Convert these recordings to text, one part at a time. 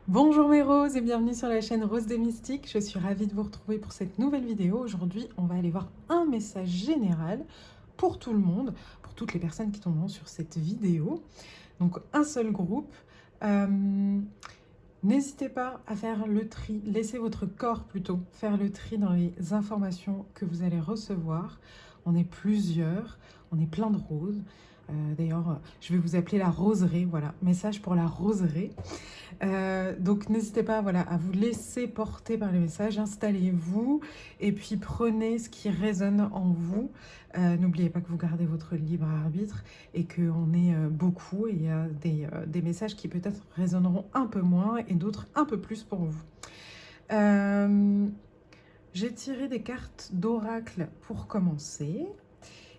Bonjour mes roses et bienvenue sur la chaîne Rose des Mystiques. Je suis ravie de vous retrouver pour cette nouvelle vidéo. Aujourd'hui, on va aller voir un message général pour tout le monde, pour toutes les personnes qui tomberont sur cette vidéo. Donc un seul groupe. N'hésitez pas à faire le tri, laissez votre corps plutôt faire le tri dans les informations que vous allez recevoir. On est plusieurs, on est plein de roses. D'ailleurs, je vais vous appeler la roseraie, voilà, message pour la roseraie. Donc n'hésitez pas voilà, à vous laisser porter par les messages, installez-vous et puis prenez ce qui résonne en vous. N'oubliez pas que vous gardez votre libre arbitre et qu'on est beaucoup et il y a des messages qui peut-être résonneront un peu moins et d'autres un peu plus pour vous. J'ai tiré des cartes d'oracle pour commencer.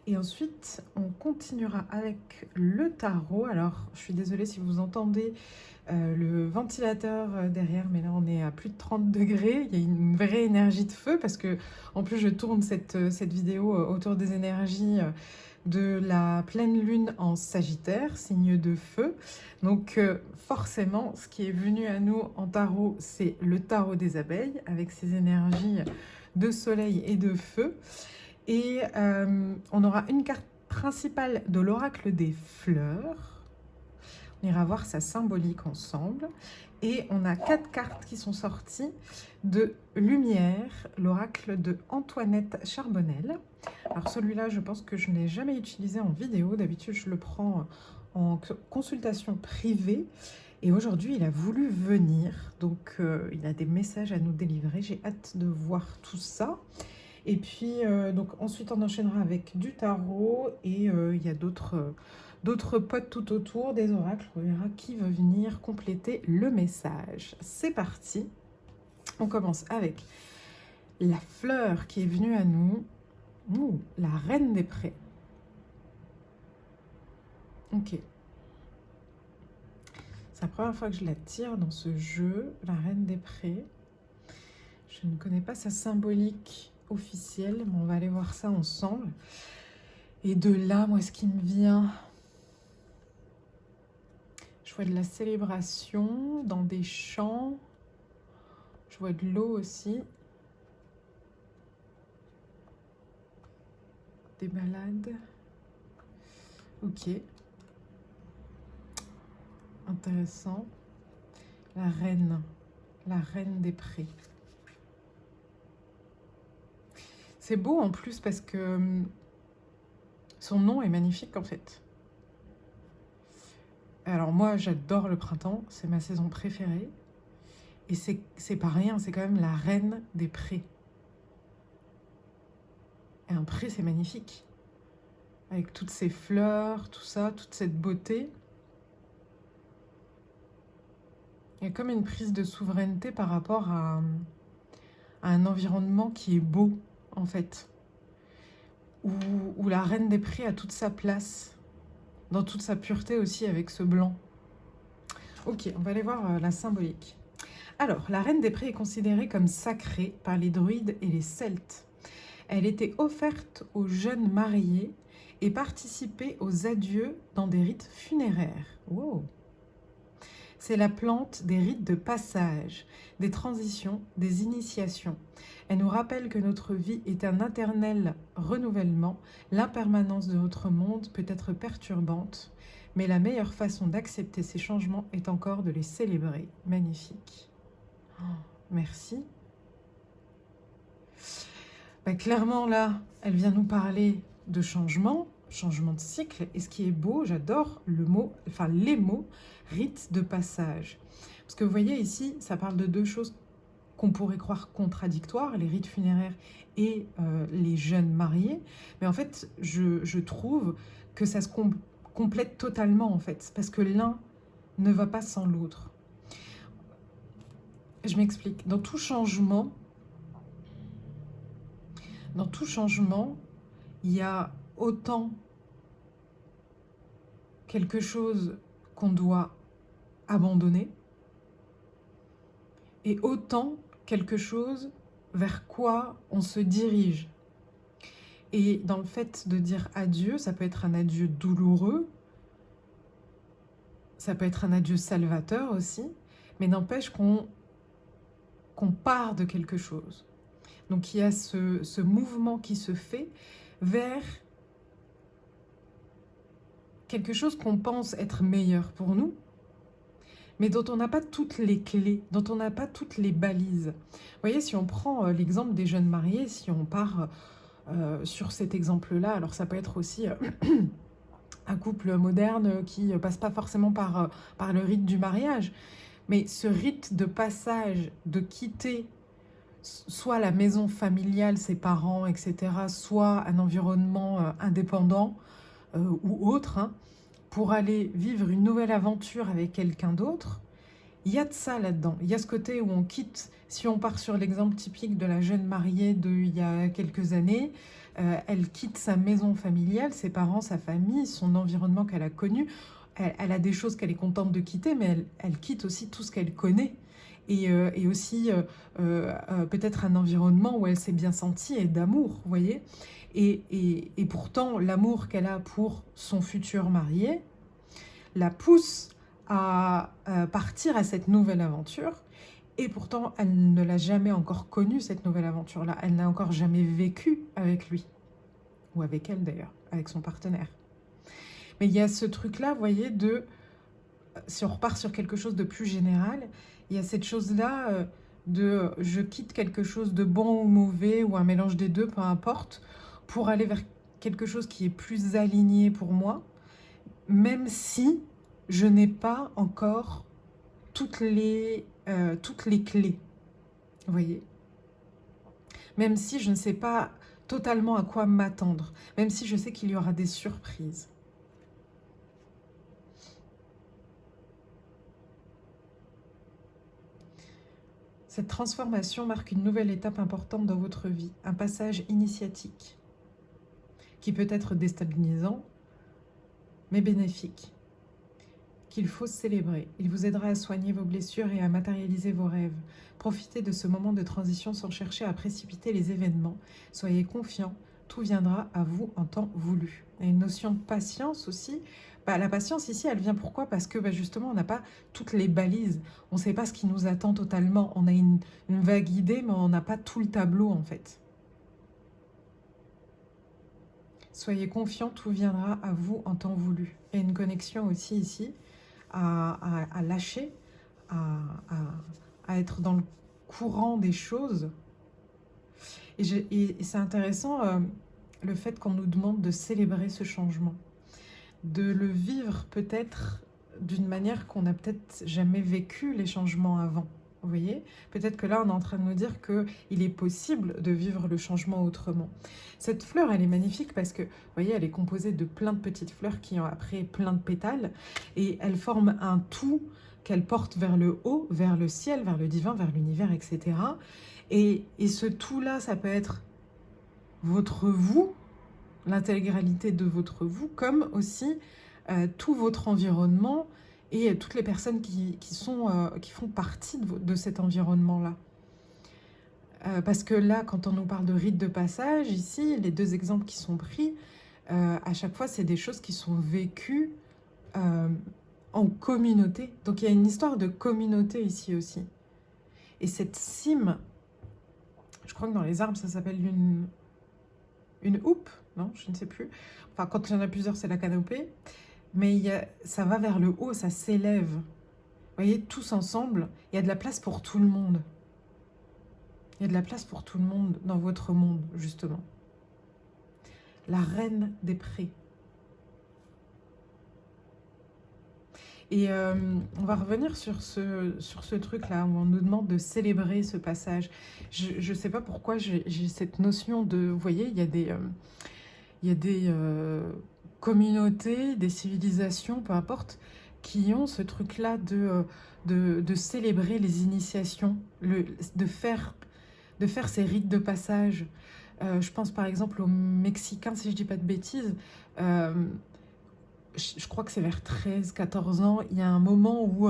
Et ensuite, on continuera avec le tarot. Alors, je suis désolée si vous entendez le ventilateur derrière, mais là, on est à plus de 30 degrés. Il y a une vraie énergie de feu parce que, en plus, je tourne cette vidéo autour des énergies de la pleine lune en Sagittaire, signe de feu. Donc, forcément, ce qui est venu à nous en tarot, c'est le tarot des abeilles avec ses énergies de soleil et de feu. Et on aura une carte principale de l'oracle des fleurs. On ira voir sa symbolique ensemble. Et on a 4 cartes qui sont sorties de Lumière, l'oracle de Antoinette Charbonnel. Alors celui-là, je pense que je ne l'ai jamais utilisé en vidéo. D'habitude, je le prends en consultation privée. Et aujourd'hui, il a voulu venir. Donc, il a des messages à nous délivrer. J'ai hâte de voir tout ça. Et puis, donc ensuite, on enchaînera avec du tarot et il y a d'autres potes tout autour, des oracles. On verra qui veut venir compléter le message. C'est parti. On commence avec la fleur qui est venue à nous. Ouh, la reine des prés. Ok. C'est la première fois que je la tire dans ce jeu, la reine des prés. Je ne connais pas sa symbolique officielle, mais on va aller voir ça ensemble. Et de là, moi, ce qui me vient, je vois de la célébration dans des champs. Je vois de l'eau aussi. Des balades. Ok. Intéressant. La reine des prés. C'est beau en plus parce que son nom est magnifique en fait. Alors moi, j'adore le printemps, c'est ma saison préférée. Et c'est pas rien, c'est quand même la reine des prés. Et un pré, c'est magnifique. Avec toutes ces fleurs, tout ça, toute cette beauté. Il y a comme une prise de souveraineté par rapport à un environnement qui est beau, en fait. Où la reine des prés a toute sa place. Dans toute sa pureté aussi, avec ce blanc. Ok, on va aller voir la symbolique. Alors, la reine des prés est considérée comme sacrée par les druides et les celtes. Elle était offerte aux jeunes mariés et participait aux adieux dans des rites funéraires. Wow. C'est la plante des rites de passage, des transitions, des initiations. Elle nous rappelle que notre vie est un éternel renouvellement. L'impermanence de notre monde peut être perturbante, mais la meilleure façon d'accepter ces changements est encore de les célébrer. Magnifique. Oh, merci. Clairement, là, elle vient nous parler de changement de cycle. Et ce qui est beau, j'adore le mot, enfin les mots, rite de passage. Parce que vous voyez ici, ça parle de deux choses qu'on pourrait croire contradictoires, les rites funéraires et les jeunes mariés. Mais en fait, je trouve que ça se complète totalement, en fait. Parce que l'un ne va pas sans l'autre. Je m'explique. Dans tout changement, il y a autant quelque chose qu'on doit abandonner et autant quelque chose vers quoi on se dirige. Et dans le fait de dire adieu, ça peut être un adieu douloureux, ça peut être un adieu salvateur aussi, mais n'empêche qu'on part de quelque chose. Donc il y a ce mouvement qui se fait vers quelque chose qu'on pense être meilleur pour nous, mais dont on n'a pas toutes les clés, dont on n'a pas toutes les balises. Vous voyez, si on prend l'exemple des jeunes mariés, si on part sur cet exemple-là, alors ça peut être aussi un couple moderne qui passe pas forcément par le rite du mariage, mais ce rite de passage, de quitter soit la maison familiale, ses parents, etc., soit un environnement indépendant ou autre, hein, pour aller vivre une nouvelle aventure avec quelqu'un d'autre, il y a de ça là-dedans. Il y a ce côté où on quitte, si on part sur l'exemple typique de la jeune mariée d'il y a quelques années, elle quitte sa maison familiale, ses parents, sa famille, son environnement qu'elle a connu. Elle a des choses qu'elle est contente de quitter, mais elle quitte aussi tout ce qu'elle connaît. Et aussi peut-être un environnement où elle s'est bien sentie et d'amour, vous voyez. Et pourtant, l'amour qu'elle a pour son futur marié la pousse à partir à cette nouvelle aventure. Et pourtant, elle ne l'a jamais encore connue, cette nouvelle aventure-là. Elle n'a encore jamais vécu avec lui. Ou avec elle, d'ailleurs, avec son partenaire. Mais il y a ce truc-là, vous voyez, si on repart sur quelque chose de plus général, il y a cette chose-là de je quitte quelque chose de bon ou mauvais, ou un mélange des deux, peu importe, pour aller vers quelque chose qui est plus aligné pour moi, même si je n'ai pas encore toutes les clés, vous voyez. Même si je ne sais pas totalement à quoi m'attendre, même si je sais qu'il y aura des surprises. Cette transformation marque une nouvelle étape importante dans votre vie, un passage initiatique, qui peut être déstabilisant, mais bénéfique, qu'il faut célébrer. Il vous aidera à soigner vos blessures et à matérialiser vos rêves. Profitez de ce moment de transition sans chercher à précipiter les événements. Soyez confiants, tout viendra à vous en temps voulu. Il y a une notion de patience aussi. La patience ici, elle vient pourquoi? Parce que justement, on n'a pas toutes les balises. On ne sait pas ce qui nous attend totalement. On a une vague idée, mais on n'a pas tout le tableau en fait. Soyez confiants, tout viendra à vous en temps voulu. Il y a une connexion aussi ici à lâcher, à être dans le courant des choses. Et c'est intéressant le fait qu'on nous demande de célébrer ce changement, de le vivre peut-être d'une manière qu'on n'a peut-être jamais vécu les changements avant. Vous voyez, peut-être que là, on est en train de nous dire qu'il est possible de vivre le changement autrement. Cette fleur, elle est magnifique parce que, vous voyez, elle est composée de plein de petites fleurs qui ont après plein de pétales. Et elle forme un tout qu'elle porte vers le haut, vers le ciel, vers le divin, vers l'univers, etc. Et ce tout-là, ça peut être votre vous, l'intégralité de votre vous, comme aussi tout votre environnement et toutes les personnes qui font partie de cet environnement-là. Parce que là, quand on nous parle de rite de passage, ici, les deux exemples qui sont pris, à chaque fois, c'est des choses qui sont vécues en communauté. Donc, il y a une histoire de communauté ici aussi. Et cette cime, je crois que dans les arbres, ça s'appelle une houppe, non? Je ne sais plus. Enfin, quand il y en a plusieurs, c'est la canopée. Mais ça va vers le haut, ça s'élève. Vous voyez, tous ensemble, il y a de la place pour tout le monde. Il y a de la place pour tout le monde dans votre monde, justement. La reine des prés. Et on va revenir sur ce truc-là, où on nous demande de célébrer ce passage. Je ne sais pas pourquoi j'ai cette notion de... Vous voyez, il y a des communautés, des civilisations, peu importe, qui ont ce truc-là de célébrer les initiations, de faire ces rites de passage. Je pense par exemple aux Mexicains, si je ne dis pas de bêtises, je crois que c'est vers 13-14 ans, il y a un moment où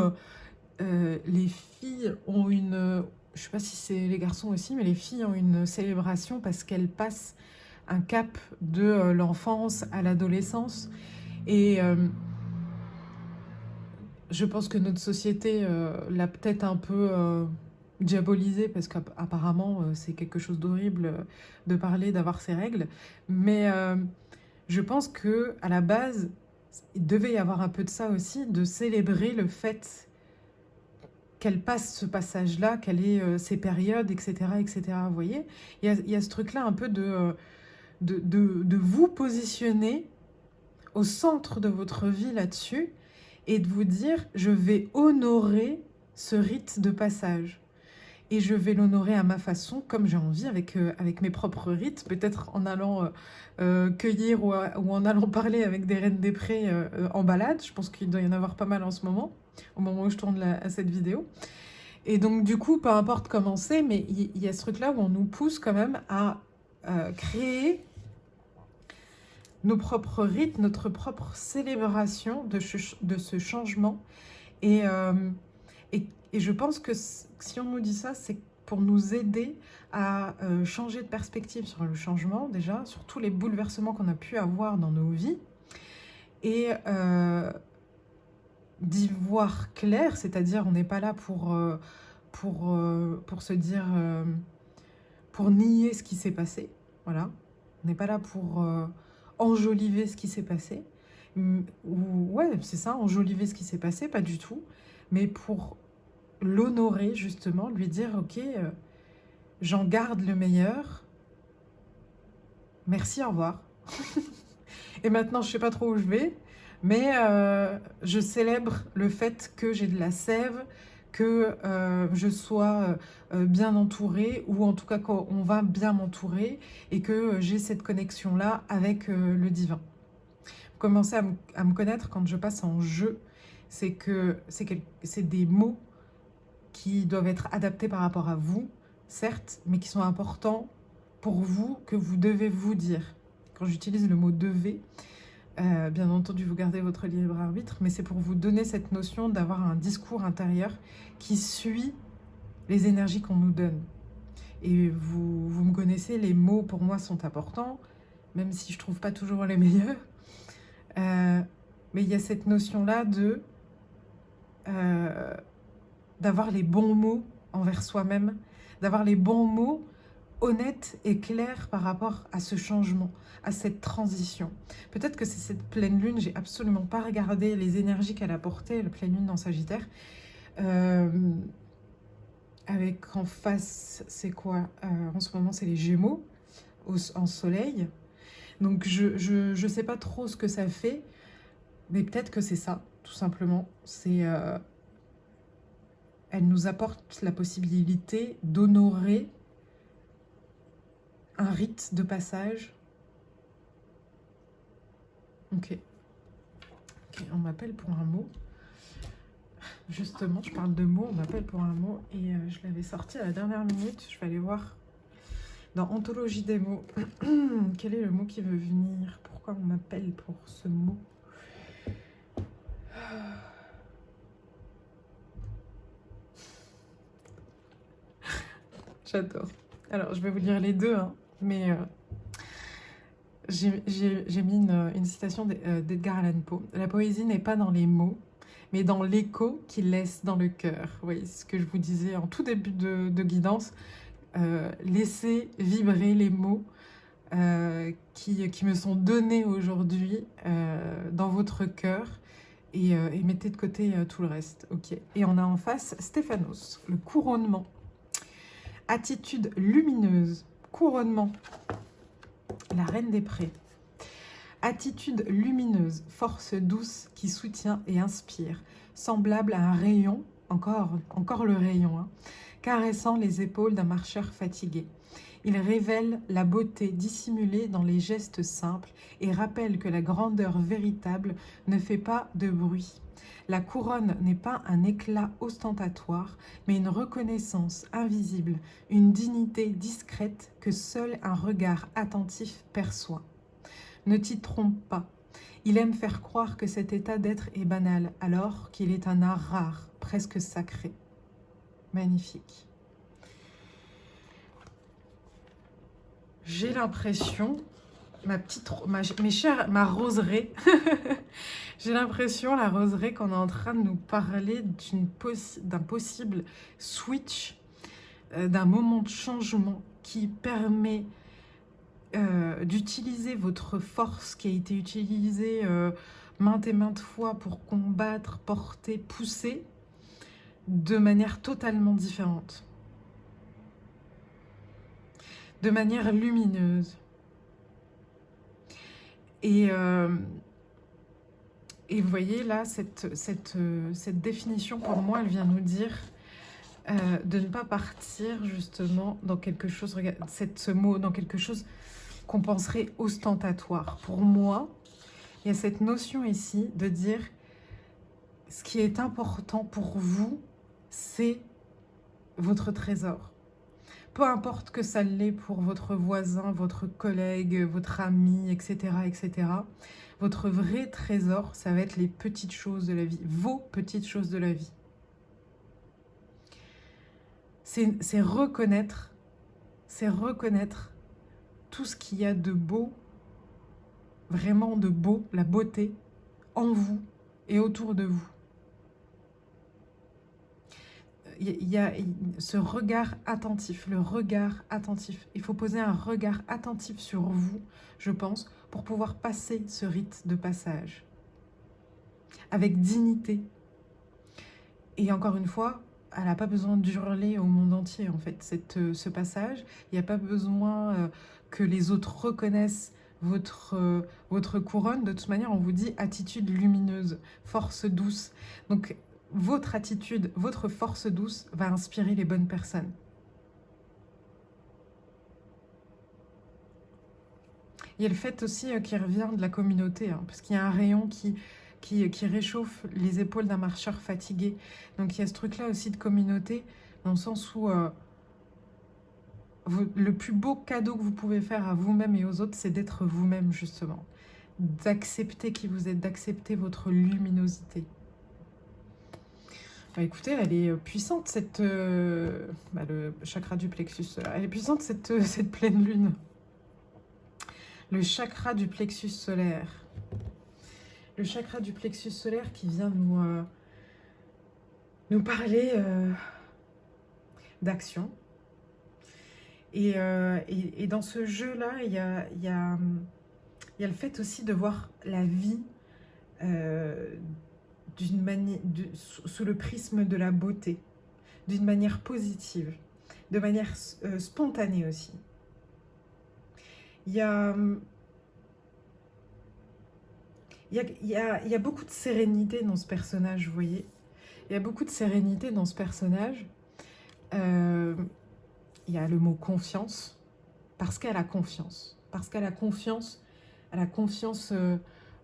les filles ont une... Je ne sais pas si c'est les garçons aussi, mais les filles ont une célébration parce qu'elles passent un cap de l'enfance à l'adolescence. Et je pense que notre société l'a peut-être un peu diabolisé parce qu'apparemment c'est quelque chose d'horrible de parler, d'avoir ses règles. Mais je pense que à la base, il devait y avoir un peu de ça aussi, de célébrer le fait qu'elle passe ce passage-là, qu'elle ait ces périodes, etc., etc. Vous voyez, il y a ce truc-là un peu de vous positionner au centre de votre vie là-dessus et de vous dire, je vais honorer ce rite de passage. Et je vais l'honorer à ma façon, comme j'ai envie, avec mes propres rites, peut-être en allant cueillir ou en allant parler avec des reines des prés en balade. Je pense qu'il doit y en avoir pas mal en ce moment, au moment où je tourne cette vidéo. Et donc du coup, peu importe comment c'est, mais il y a ce truc-là où on nous pousse quand même à créer nos propres rites, notre propre célébration de ce changement. Et, et je pense que si on nous dit ça, c'est pour nous aider à changer de perspective sur le changement, déjà, sur tous les bouleversements qu'on a pu avoir dans nos vies, et d'y voir clair, c'est-à-dire on n'est pas là pour se dire, pour nier ce qui s'est passé, voilà. On n'est pas là pour enjoliver ce qui s'est passé, ou ouais, c'est ça, enjoliver ce qui s'est passé, pas du tout, mais pour l'honorer justement, lui dire ok, j'en garde le meilleur, merci, au revoir. Et maintenant je sais pas trop où je vais, mais je célèbre le fait que j'ai de la sève, que je sois bien entourée, ou en tout cas qu'on va bien m'entourer, et que j'ai cette connexion-là avec le divin. Vous commencez à me connaître quand je passe en jeu, c'est que c'est des mots qui doivent être adaptés par rapport à vous, certes, mais qui sont importants pour vous, que vous devez vous dire. Quand j'utilise le mot « devez », bien entendu, vous gardez votre libre arbitre, mais c'est pour vous donner cette notion d'avoir un discours intérieur qui suit les énergies qu'on nous donne. Et vous me connaissez, les mots pour moi sont importants, même si je ne trouve pas toujours les meilleurs. Mais il y a cette notion-là d'avoir les bons mots envers soi-même, d'avoir les bons mots honnête et clair par rapport à ce changement, à cette transition. Peut-être que c'est cette pleine lune, j'ai absolument pas regardé les énergies qu'elle a portées, la pleine lune dans Sagittaire. Avec en face, c'est quoi en ce moment, c'est les Gémeaux en soleil. Donc je sais pas trop ce que ça fait, mais peut-être que c'est ça, tout simplement. C'est elle nous apporte la possibilité d'honorer un rite de passage. Ok, on m'appelle pour un mot. Justement, je parle de mots, on m'appelle pour un mot. Et je l'avais sorti à la dernière minute. Je vais aller voir dans Anthologie des mots. Quel est le mot qui veut venir? Pourquoi on m'appelle pour ce mot? J'adore. Alors, je vais vous lire les deux, hein, mais j'ai mis une citation d'Edgar Allan Poe. La poésie n'est pas dans les mots, mais dans l'écho qu'il laisse dans le cœur. Oui, c'est ce que je vous disais en tout début de guidance. Laissez vibrer les mots qui me sont donnés aujourd'hui dans votre cœur, et mettez de côté tout le reste. Ok. Et on a en face Stéphanos, le couronnement. Attitude lumineuse, couronnement, la reine des prés. Attitude lumineuse, force douce qui soutient et inspire, semblable à un rayon, encore le rayon, hein, caressant les épaules d'un marcheur fatigué. Il révèle la beauté dissimulée dans les gestes simples et rappelle que la grandeur véritable ne fait pas de bruit. La couronne n'est pas un éclat ostentatoire, mais une reconnaissance invisible, une dignité discrète que seul un regard attentif perçoit. Ne t'y trompe pas. Il aime faire croire que cet état d'être est banal, alors qu'il est un art rare, presque sacré. Magnifique. J'ai l'impression, ma roseraie, J'ai l'impression, la roseraie, qu'on est en train de nous parler d'un possible switch, d'un moment de changement qui permet d'utiliser votre force qui a été utilisée maintes et maintes fois pour combattre, porter, pousser, de manière totalement différente, de manière lumineuse. Et vous voyez là, cette définition, pour moi, elle vient nous dire de ne pas partir justement dans quelque chose, regarde, ce mot, dans quelque chose qu'on penserait ostentatoire. Pour moi, il y a cette notion ici de dire ce qui est important pour vous, c'est votre trésor. Peu importe que ça l'est pour votre voisin, votre collègue, votre ami, etc., etc. Votre vrai trésor, ça va être les petites choses de la vie, vos petites choses de la vie. C'est reconnaître tout ce qu'il y a de beau, vraiment de beau, la beauté, en vous et autour de vous. Il y a ce regard attentif, le regard attentif. Il faut poser un regard attentif sur vous, je pense, pour pouvoir passer ce rite de passage. Avec dignité. Et encore une fois, elle n'a pas besoin d'hurler au monde entier, en fait, ce passage. Il n'y a pas besoin que les autres reconnaissent votre couronne. De toute manière, on vous dit attitude lumineuse, force douce. Donc, votre attitude, votre force douce va inspirer les bonnes personnes. Il y a le fait aussi qui revient de la communauté, hein, parce qu'il y a un rayon qui réchauffe les épaules d'un marcheur fatigué. Donc il y a ce truc-là aussi de communauté, dans le sens où le plus beau cadeau que vous pouvez faire à vous-même et aux autres, c'est d'être vous-même, justement. D'accepter qui vous êtes, d'accepter votre luminosité. Bah, écoutez, elle est puissante, le chakra du plexus solaire. Elle est puissante, cette pleine lune. Le chakra du plexus solaire. Le chakra du plexus solaire qui vient nous parler d'action. Et dans ce jeu-là, il y a le fait aussi de voir la vie sous le prisme de la beauté, d'une manière positive, de manière spontanée aussi. Il y a beaucoup de sérénité dans ce personnage, vous voyez. Il y a beaucoup de sérénité dans ce personnage. Il y a le mot confiance, parce qu'elle a confiance. Parce qu'elle a confiance,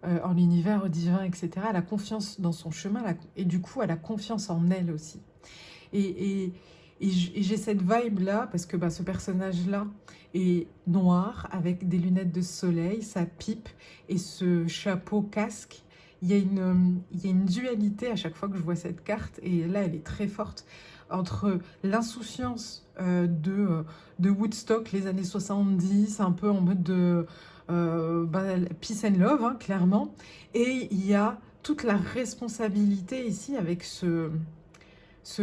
en l'univers, au divin, etc. Elle a confiance dans son chemin, et du coup, elle a confiance en elle aussi. Et j'ai cette vibe-là, parce que ce personnage-là est noir, avec des lunettes de soleil, sa pipe et ce chapeau casque. Il y a une dualité à chaque fois que je vois cette carte, et là, elle est très forte, entre l'insouciance de Woodstock, les années 70, un peu en mode de peace and love, hein, clairement, et il y a toute la responsabilité ici avec ce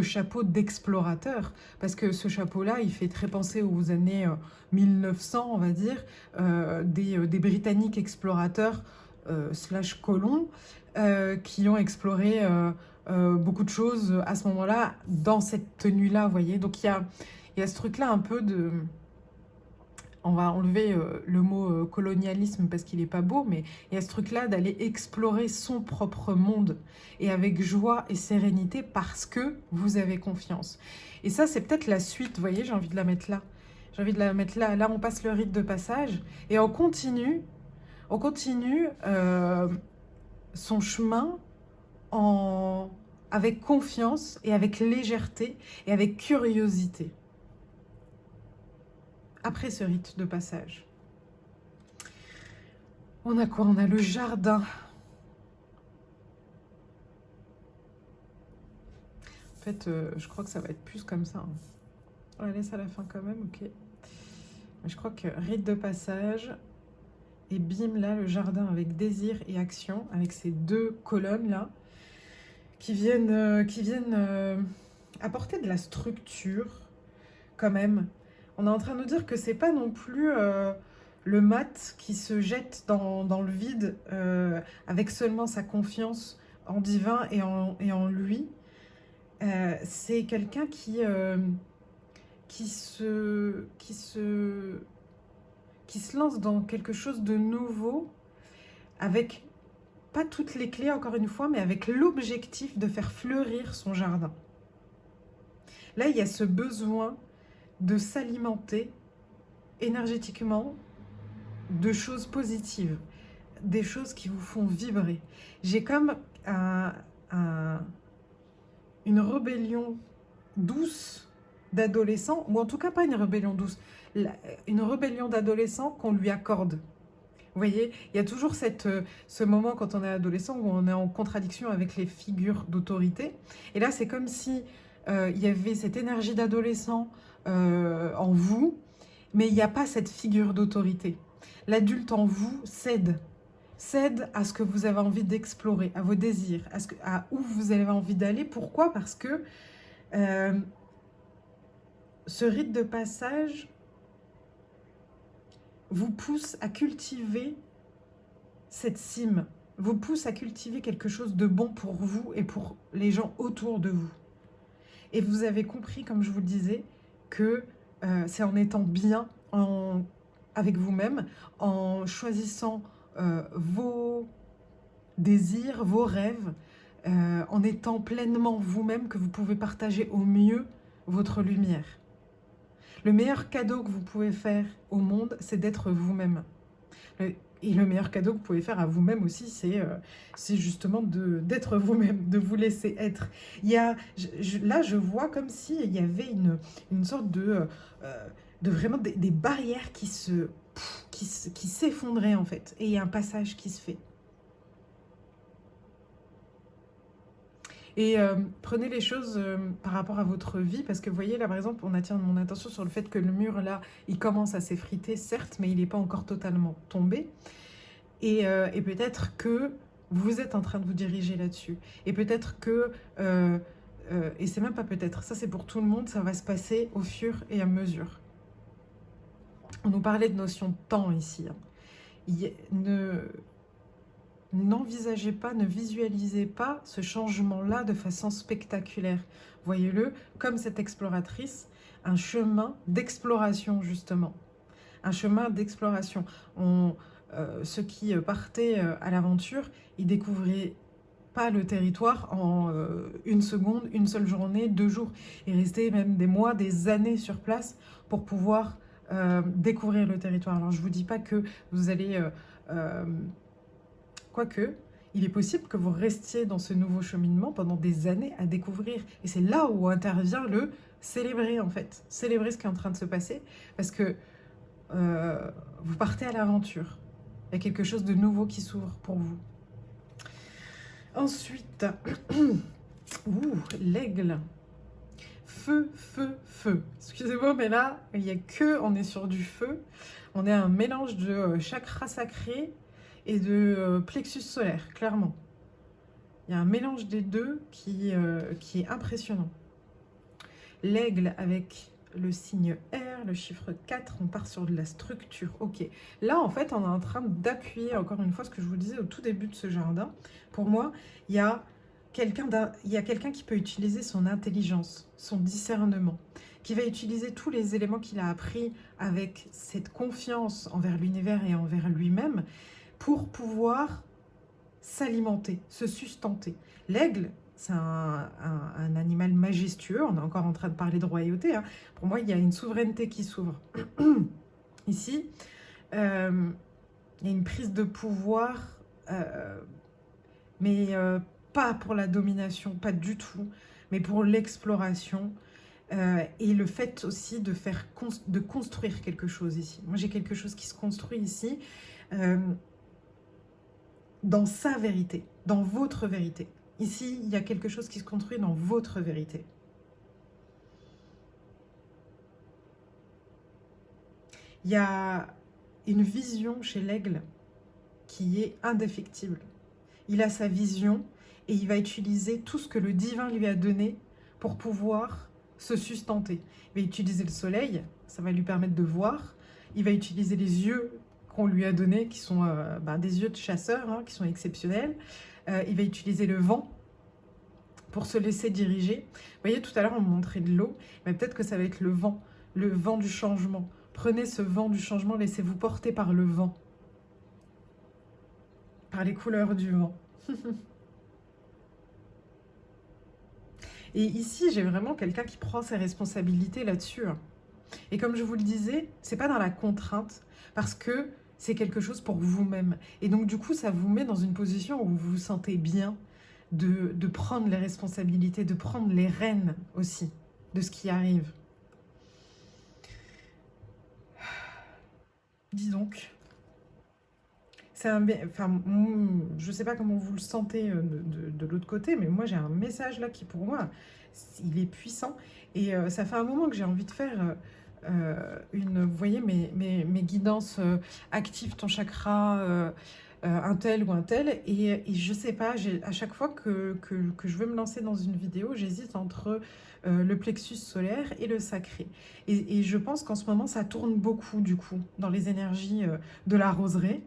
chapeau d'explorateur, parce que ce chapeau-là, il fait très penser aux années 1900, on va dire, des Britanniques explorateurs slash colons qui ont exploré beaucoup de choses à ce moment-là, dans cette tenue-là, vous voyez. Donc il y a ce truc-là un peu de... On va enlever le mot colonialisme parce qu'il n'est pas beau, mais il y a ce truc-là d'aller explorer son propre monde, et avec joie et sérénité, parce que vous avez confiance. Et ça, c'est peut-être la suite, vous voyez, j'ai envie de la mettre là. J'ai envie de la mettre là. Là, on passe le rite de passage, et on continue son chemin avec confiance, et avec légèreté, et avec curiosité. Après ce rite de passage, on a quoi? On a le jardin. En fait, je crois que ça va être plus comme ça. On la laisse à la fin quand même, ok. Mais je crois que rite de passage, et bim, là, le jardin avec désir et action, avec ces deux colonnes-là, qui viennent apporter de la structure, quand même. On est en train de nous dire que c'est pas non plus le mat qui se jette dans le vide avec seulement sa confiance en divin et en lui. C'est quelqu'un qui se lance dans quelque chose de nouveau avec pas toutes les clés encore une fois, mais avec l'objectif de faire fleurir son jardin. Là, il y a ce besoin de s'alimenter énergétiquement de choses positives, des choses qui vous font vibrer. J'ai comme une rébellion douce d'adolescent, ou en tout cas pas une rébellion douce, une rébellion d'adolescent qu'on lui accorde. Vous voyez, il y a toujours ce moment quand on est adolescent où on est en contradiction avec les figures d'autorité. Et là, c'est comme si il y avait cette énergie d'adolescent en vous, mais il n'y a pas cette figure d'autorité. L'adulte en vous cède à ce que vous avez envie d'explorer, à vos désirs, à où vous avez envie d'aller. Pourquoi? Parce que ce rite de passage vous pousse à cultiver cette cime, vous pousse à cultiver quelque chose de bon pour vous et pour les gens autour de vous. Et vous avez compris, comme je vous le disais, que c'est en étant bien avec vous-même, en choisissant vos désirs, vos rêves, en étant pleinement vous-même que vous pouvez partager au mieux votre lumière. Le meilleur cadeau que vous pouvez faire au monde, c'est d'être vous-même. Et le meilleur cadeau que vous pouvez faire à vous-même aussi, c'est justement d'être vous-même, de vous laisser être. Là, je vois comme s'il y avait une sorte de vraiment des barrières qui s'effondraient en fait. Et il y a un passage qui se fait. Et prenez les choses par rapport à votre vie, parce que vous voyez là par exemple, on attire mon attention sur le fait que le mur là, il commence à s'effriter certes, mais il n'est pas encore totalement tombé. Et peut-être que vous êtes en train de vous diriger là-dessus. Et peut-être que, et c'est même pas peut-être, ça c'est pour tout le monde, ça va se passer au fur et à mesure. On nous parlait de notion de temps ici. N'envisagez pas, ne visualisez pas ce changement-là de façon spectaculaire. Voyez-le comme cette exploratrice, un chemin d'exploration justement. Un chemin d'exploration. Ceux qui partaient à l'aventure, ils découvraient pas le territoire en une seconde, une seule journée, 2 jours. Ils restaient même des mois, des années sur place pour pouvoir découvrir le territoire. Alors je vous dis pas que vous allez... Quoique, il est possible que vous restiez dans ce nouveau cheminement pendant des années à découvrir. Et c'est là où intervient le célébrer, en fait. Célébrer ce qui est en train de se passer, parce que vous partez à l'aventure. Il y a quelque chose de nouveau qui s'ouvre pour vous. Ensuite, l'aigle. Feu, feu, feu. Excusez-moi, mais là, il n'y a que, on est sur du feu. On est un mélange de chakra sacré et de plexus solaire, clairement. Il y a un mélange des deux qui est impressionnant. L'aigle avec le signe R, le chiffre 4, on part sur de la structure. Ok, là en fait on est en train d'appuyer encore une fois ce que je vous disais au tout début de ce jardin. Pour moi, il y a quelqu'un qui peut utiliser son intelligence, son discernement, qui va utiliser tous les éléments qu'il a appris avec cette confiance envers l'univers et envers lui-même, pour pouvoir s'alimenter, se sustenter. L'aigle, c'est un animal majestueux, on est encore en train de parler de royauté, hein. Pour moi, il y a une souveraineté qui s'ouvre. Ici, il y a une prise de pouvoir, mais pas pour la domination, pas du tout, mais pour l'exploration. Et le fait aussi de construire quelque chose ici. Moi, j'ai quelque chose qui se construit ici, dans sa vérité, dans votre vérité. Ici, il y a quelque chose qui se construit dans votre vérité. Il y a une vision chez l'aigle qui est indéfectible. Il a sa vision et il va utiliser tout ce que le divin lui a donné pour pouvoir se sustenter. Il va utiliser le soleil, ça va lui permettre de voir. Il va utiliser les yeux qu'on lui a donnés, qui sont des yeux de chasseur, hein, qui sont exceptionnels. Il va utiliser le vent pour se laisser diriger. Vous voyez, tout à l'heure, on me montrait de l'eau, mais peut-être que ça va être le vent du changement. Prenez ce vent du changement, laissez-vous porter par le vent, par les couleurs du vent. Et ici, j'ai vraiment quelqu'un qui prend ses responsabilités là-dessus. Et comme je vous le disais, c'est pas dans la contrainte, parce que c'est quelque chose pour vous-même. Et donc, du coup, ça vous met dans une position où vous vous sentez bien de prendre les responsabilités, de prendre les rênes aussi de ce qui arrive. Dis donc. Je ne sais pas comment vous le sentez de l'autre côté, mais moi j'ai un message là qui pour moi, il est puissant. Et ça fait un moment que j'ai envie de faire vous voyez, mes guidances active ton chakra, un tel ou un tel. Et je sais pas, à chaque fois que je veux me lancer dans une vidéo, j'hésite entre le plexus solaire et le sacré. Et je pense qu'en ce moment, ça tourne beaucoup du coup dans les énergies de la roseraie.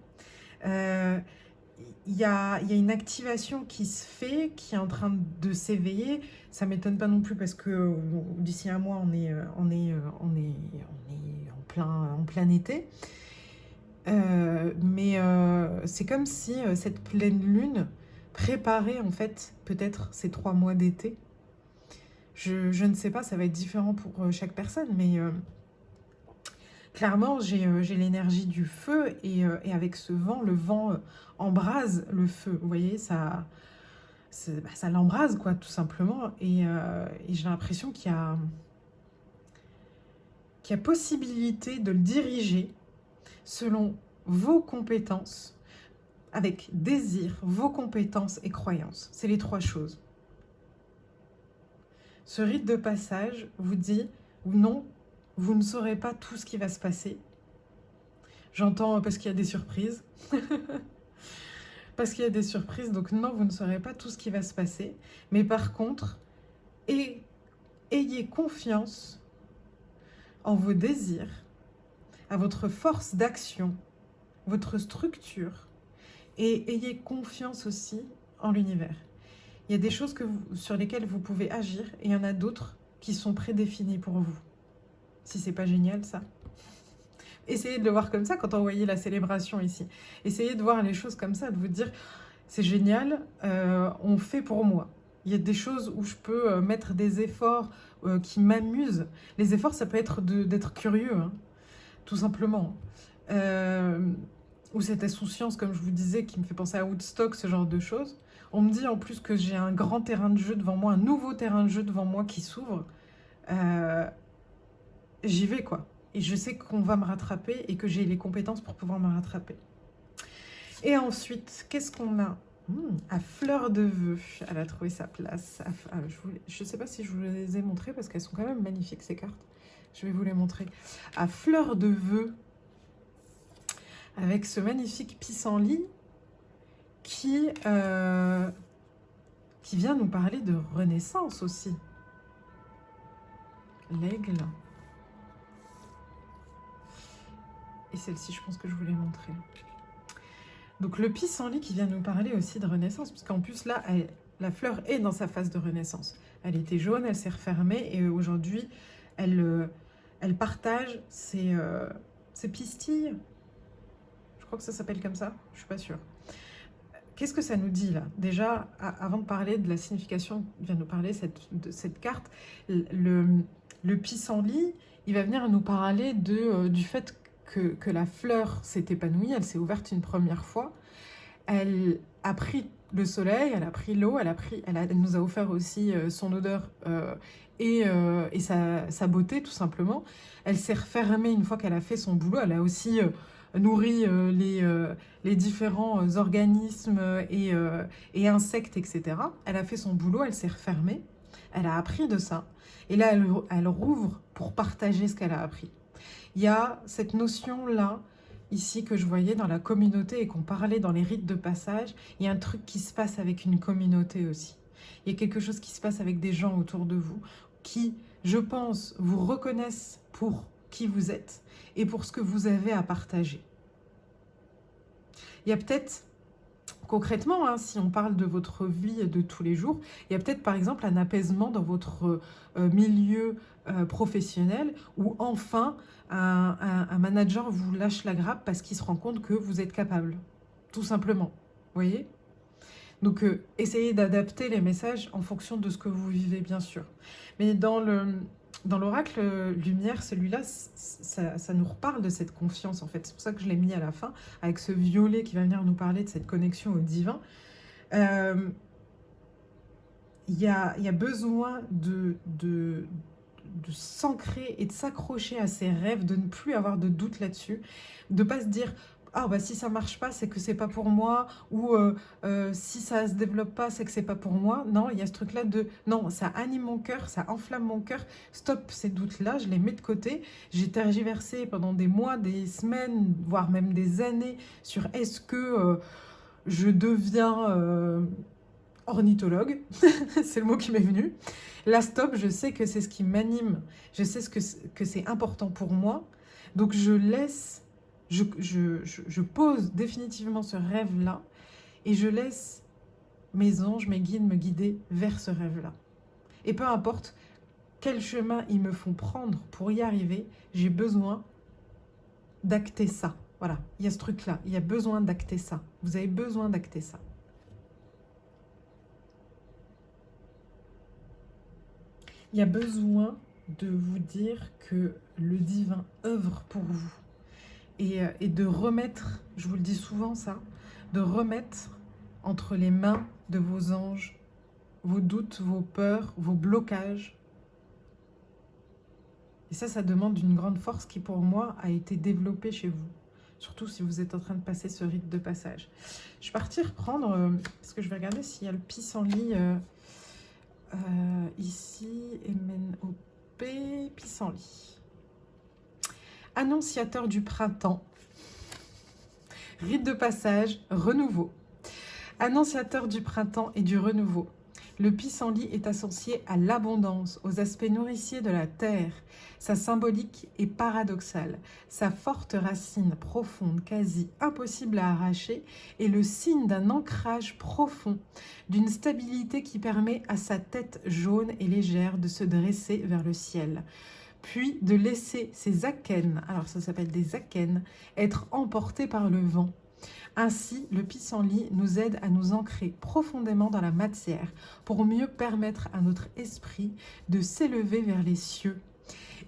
Il y a une activation qui se fait, qui est en train de s'éveiller. Ça m'étonne pas non plus parce que d'ici un mois, on est en plein été. Mais c'est comme si cette pleine lune préparait en fait peut-être ces 3 mois d'été. Je ne sais pas, ça va être différent pour chaque personne, mais clairement, j'ai l'énergie du feu et avec ce vent, le vent embrase le feu. Vous voyez, ça l'embrase, quoi, tout simplement. Et j'ai l'impression qu'il y a possibilité de le diriger selon vos compétences, avec désir, vos compétences et croyances. C'est les 3 choses. Ce rite de passage vous dit non, vous ne saurez pas tout ce qui va se passer. J'entends parce qu'il y a des surprises. Parce qu'il y a des surprises, donc non, vous ne saurez pas tout ce qui va se passer. Mais par contre, ayez confiance en vos désirs, à votre force d'action, votre structure, et ayez confiance aussi en l'univers. Il y a des choses sur lesquelles vous pouvez agir, et il y en a d'autres qui sont prédéfinies pour vous. Si c'est pas génial, ça. Essayez de le voir comme ça quand on voyait la célébration ici. Essayez de voir les choses comme ça, de vous dire, c'est génial, on fait pour moi. Il y a des choses où je peux mettre des efforts qui m'amusent. Les efforts, ça peut être d'être curieux, hein, tout simplement. Ou cette insouciance, comme je vous disais, qui me fait penser à Woodstock, ce genre de choses. On me dit en plus que j'ai un grand terrain de jeu devant moi, un nouveau terrain de jeu devant moi qui s'ouvre. J'y vais, quoi. Et je sais qu'on va me rattraper et que j'ai les compétences pour pouvoir me rattraper. Et ensuite, qu'est-ce qu'on a à fleur de vœux, elle a trouvé sa place. Je ne sais pas si je vous les ai montrées parce qu'elles sont quand même magnifiques, ces cartes. Je vais vous les montrer. À fleur de vœux, avec ce magnifique pissenlit qui vient nous parler de renaissance aussi. L'aigle. Et celle-ci, je pense que je vous l'ai montrée. Donc le pissenlit qui vient nous parler aussi de renaissance, parce qu'en plus là, la fleur est dans sa phase de renaissance. Elle était jaune, elle s'est refermée et aujourd'hui, elle partage ses pistilles. Je crois que ça s'appelle comme ça, je suis pas sûre. Qu'est-ce que ça nous dit là? Déjà, avant de parler de la signification, vient nous parler de cette carte, le pissenlit, il va venir nous parler du fait que la fleur s'est épanouie, elle s'est ouverte une première fois, elle a pris le soleil, elle a pris l'eau, elle nous a offert aussi son odeur et sa beauté tout simplement. Elle s'est refermée une fois qu'elle a fait son boulot, elle a aussi nourri les différents organismes et insectes, etc. Elle a fait son boulot, elle s'est refermée, elle a appris de ça. Et là, elle rouvre pour partager ce qu'elle a appris. Il y a cette notion-là, ici que je voyais dans la communauté et qu'on parlait dans les rites de passage, il y a un truc qui se passe avec une communauté aussi. Il y a quelque chose qui se passe avec des gens autour de vous qui, je pense, vous reconnaissent pour qui vous êtes et pour ce que vous avez à partager. Il y a peut-être, concrètement, hein, si on parle de votre vie de tous les jours, il y a peut-être par exemple un apaisement dans votre milieu professionnel où enfin un manager vous lâche la grappe parce qu'il se rend compte que vous êtes capable, tout simplement. Vous voyez? Donc essayez d'adapter les messages en fonction de ce que vous vivez, bien sûr. Mais dans l'oracle lumière, celui-là, ça nous reparle de cette confiance, en fait. C'est pour ça que je l'ai mis à la fin, avec ce violet qui va venir nous parler de cette connexion au divin. Il y a besoin de s'ancrer et de s'accrocher à ses rêves, de ne plus avoir de doute là-dessus, de ne pas se dire ah bah si ça marche pas c'est que c'est pas pour moi, ou si ça se développe pas c'est que c'est pas pour moi. Non, il y a ce truc là de non, ça anime mon cœur, ça enflamme mon cœur, stop ces doutes là, je les mets de côté. J'ai tergiversé pendant des mois, des semaines, voire même des années sur est-ce que je deviens ornithologue, c'est le mot qui m'est venu. Là, stop, je sais que c'est ce qui m'anime, je sais que c'est important pour moi, donc je laisse, je pose définitivement ce rêve-là, et je laisse mes anges, mes guides me guider vers ce rêve-là. Et peu importe quel chemin ils me font prendre pour y arriver, j'ai besoin d'acter ça. Voilà, il y a ce truc-là, il y a besoin d'acter ça. Vous avez besoin d'acter ça. Il y a besoin de vous dire que le divin œuvre pour vous. Et de remettre, je vous le dis souvent ça, de remettre entre les mains de vos anges vos doutes, vos peurs, vos blocages. Et ça demande une grande force qui pour moi a été développée chez vous. Surtout si vous êtes en train de passer ce rite de passage. Je vais partir prendre, parce que je vais regarder s'il y a le pissenlit ici, MNOP, pissenlit. Annonciateur du printemps, rite de passage, renouveau. Annonciateur du printemps et du renouveau. Le pissenlit est associé à l'abondance, aux aspects nourriciers de la terre. Sa symbolique est paradoxale. Sa forte racine profonde, quasi impossible à arracher, est le signe d'un ancrage profond, d'une stabilité qui permet à sa tête jaune et légère de se dresser vers le ciel, puis de laisser ses akènes, alors ça s'appelle des akènes, être emportés par le vent. Ainsi, le pissenlit nous aide à nous ancrer profondément dans la matière pour mieux permettre à notre esprit de s'élever vers les cieux.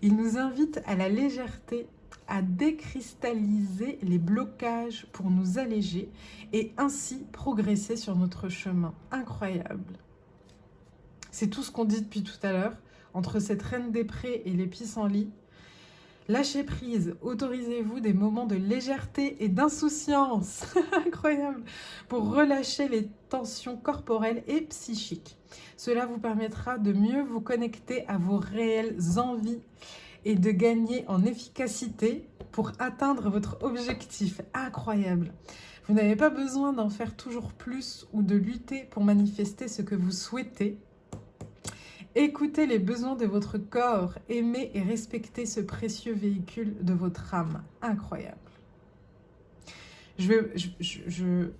Il nous invite à la légèreté, à décristalliser les blocages pour nous alléger et ainsi progresser sur notre chemin. Incroyable! C'est tout ce qu'on dit depuis tout à l'heure, entre cette reine des prés et les pissenlits. Lâchez prise, autorisez-vous des moments de légèreté et d'insouciance, incroyable, pour relâcher les tensions corporelles et psychiques. Cela vous permettra de mieux vous connecter à vos réelles envies et de gagner en efficacité pour atteindre votre objectif. Incroyable! Vous n'avez pas besoin d'en faire toujours plus ou de lutter pour manifester ce que vous souhaitez. Écoutez les besoins de votre corps, aimez et respectez ce précieux véhicule de votre âme. Incroyable. Je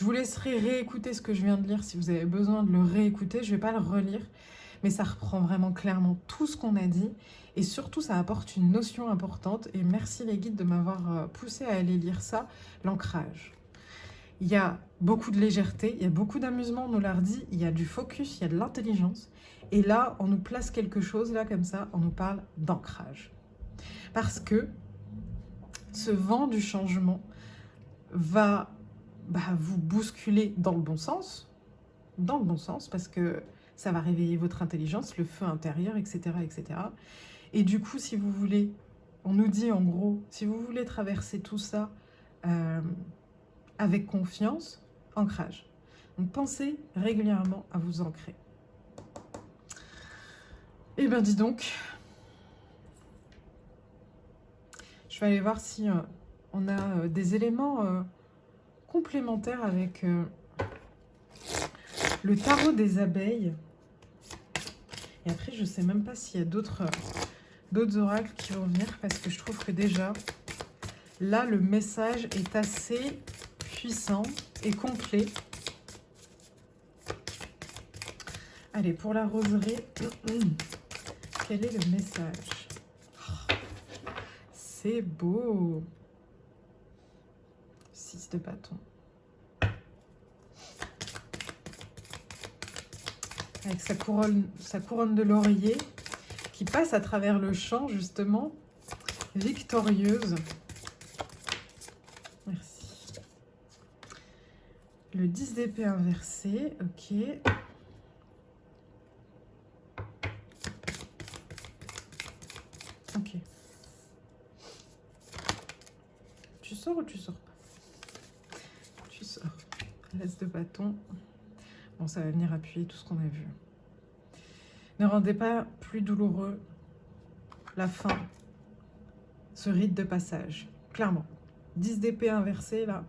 vous laisserai réécouter ce que je viens de lire si vous avez besoin de le réécouter. Je ne vais pas le relire, mais ça reprend vraiment clairement tout ce qu'on a dit. Et surtout, ça apporte une notion importante. Et merci les guides de m'avoir poussé à aller lire ça, l'ancrage. Il y a beaucoup de légèreté, il y a beaucoup d'amusement, on nous l'a redit, il y a du focus, il y a de l'intelligence. Et là, on nous place quelque chose, là, comme ça, on nous parle d'ancrage. Parce que ce vent du changement va vous bousculer dans le bon sens, parce que ça va réveiller votre intelligence, le feu intérieur, etc., etc. Et du coup, si vous voulez, on nous dit en gros, si vous voulez traverser tout ça avec confiance, ancrage. Donc pensez régulièrement à vous ancrer. Eh bien, dis donc, je vais aller voir si On a des éléments complémentaires avec le tarot des abeilles. Et après, je ne sais même pas s'il y a d'autres oracles qui vont venir, parce que je trouve que déjà, là, le message est assez puissant et complet. Allez, pour la roseraie, quel est le message? Oh, c'est beau. 6 de bâton. Avec sa couronne de laurier qui passe à travers le champ, justement, victorieuse. Merci. Le 10 d'épée inversé, ok. Ok. Tu sors ou tu sors pas? Tu sors. L'as de bâton. Bon, ça va venir appuyer tout ce qu'on a vu. Ne rendez pas plus douloureux la fin, ce rite de passage. Clairement. 10 d'épée inversée, là,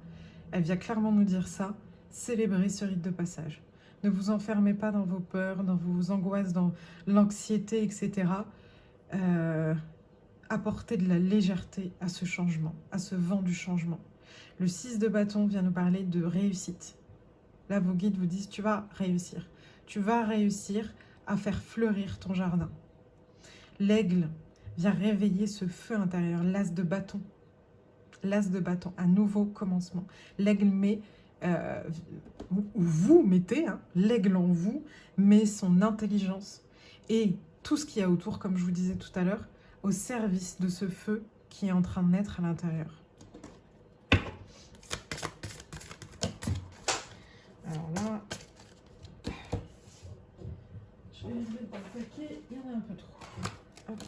elle vient clairement nous dire ça. Célébrez ce rite de passage. Ne vous enfermez pas dans vos peurs, dans vos angoisses, dans l'anxiété, etc. Apportez de la légèreté à ce changement, à ce vent du changement. Le 6 de bâton vient nous parler de réussite. Là, vos guides vous disent, tu vas réussir. Tu vas réussir à faire fleurir ton jardin. L'aigle vient réveiller ce feu intérieur, l'as de bâton. L'as de bâton, un nouveau commencement. L'aigle met, ou vous mettez, hein, l'aigle en vous, met son intelligence et tout ce qu'il y a autour, comme je vous disais tout à l'heure, au service de ce feu qui est en train de naître à l'intérieur. Alors là, je vais mettre dans le paquet, il y en a un peu trop. Hop.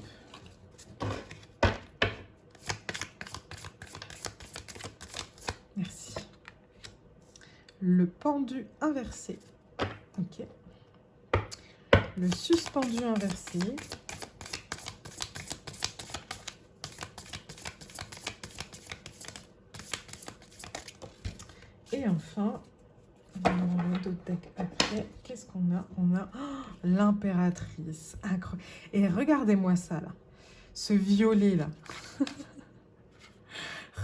Merci. Le pendu inversé. Ok. Le suspendu inversé. Et enfin, d'autres decks après, qu'est-ce qu'on a? On a l'impératrice. Incroyable. Et regardez-moi ça là. Ce violet là.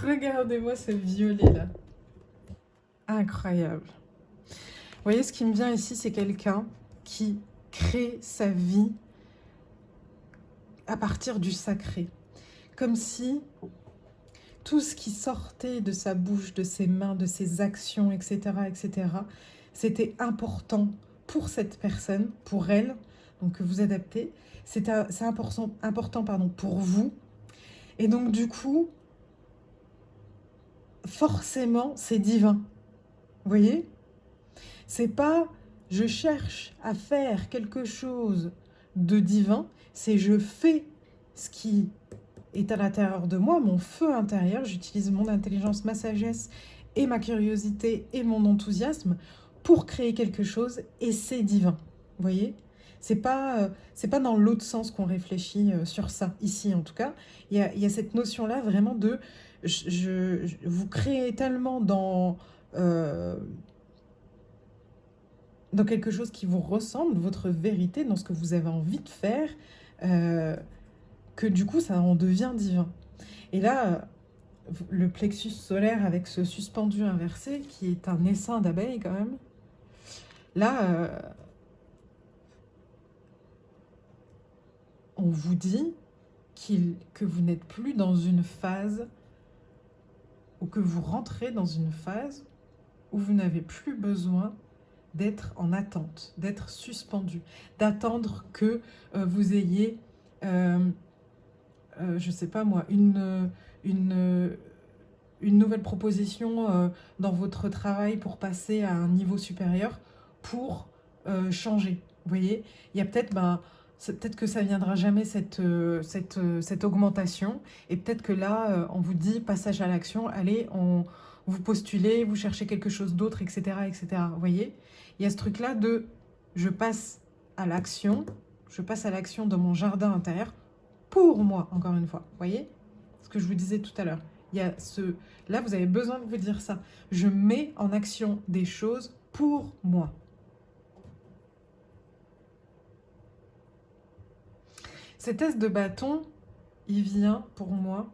Regardez-moi ce violet là. Incroyable. Vous voyez, ce qui me vient ici, c'est quelqu'un qui crée sa vie à partir du sacré. Comme si tout ce qui sortait de sa bouche, de ses mains, de ses actions, etc., etc., c'était important pour cette personne, pour elle, donc que vous adaptez. C'est important pour vous. Et donc, du coup, forcément, c'est divin. Vous voyez? C'est pas je cherche à faire quelque chose de divin, c'est je fais ce qui est à l'intérieur de moi, mon feu intérieur, j'utilise mon intelligence, ma sagesse et ma curiosité et mon enthousiasme pour créer quelque chose et c'est divin. Vous voyez? C'est pas dans l'autre sens qu'on réfléchit sur ça, ici en tout cas. Il y a cette notion-là vraiment de vous créez tellement dans quelque chose qui vous ressemble, votre vérité, dans ce que vous avez envie de faire, que du coup, ça en devient divin. Et là, le plexus solaire avec ce suspendu inversé, qui est un essaim d'abeilles quand même, là, on vous dit que vous n'êtes plus dans une phase, ou que vous rentrez dans une phase où vous n'avez plus besoin d'être en attente, d'être suspendu, d'attendre que vous ayez, je sais pas moi, une nouvelle proposition dans votre travail pour passer à un niveau supérieur pour changer. Vous voyez, il y a peut-être, peut-être que ça ne viendra jamais cette augmentation, et peut-être que là, on vous dit passage à l'action, allez, vous postulez, vous cherchez quelque chose d'autre, etc., etc. Vous voyez, il y a ce truc-là de je passe à l'action dans mon jardin intérieur pour moi, encore une fois. Vous voyez ce que je vous disais tout à l'heure. Il y a ce... Là, vous avez besoin de vous dire ça. Je mets en action des choses pour moi. Cet as de bâton, il vient pour moi.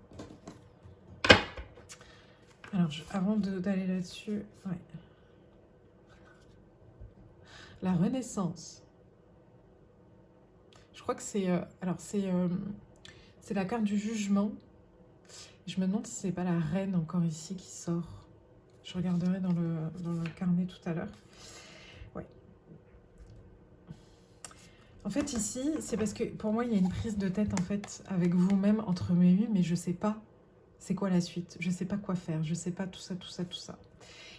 Alors, avant d'aller là-dessus, ouais. La Renaissance. Je crois que c'est... alors, c'est la carte du jugement. Je me demande si c'est pas la reine encore ici qui sort. Je regarderai dans le carnet tout à l'heure. Ouais. En fait, ici, c'est parce que pour moi, il y a une prise de tête en fait avec vous-même entre mais je sais pas c'est quoi la suite. Je sais pas quoi faire. Je sais pas tout ça, tout ça, tout ça.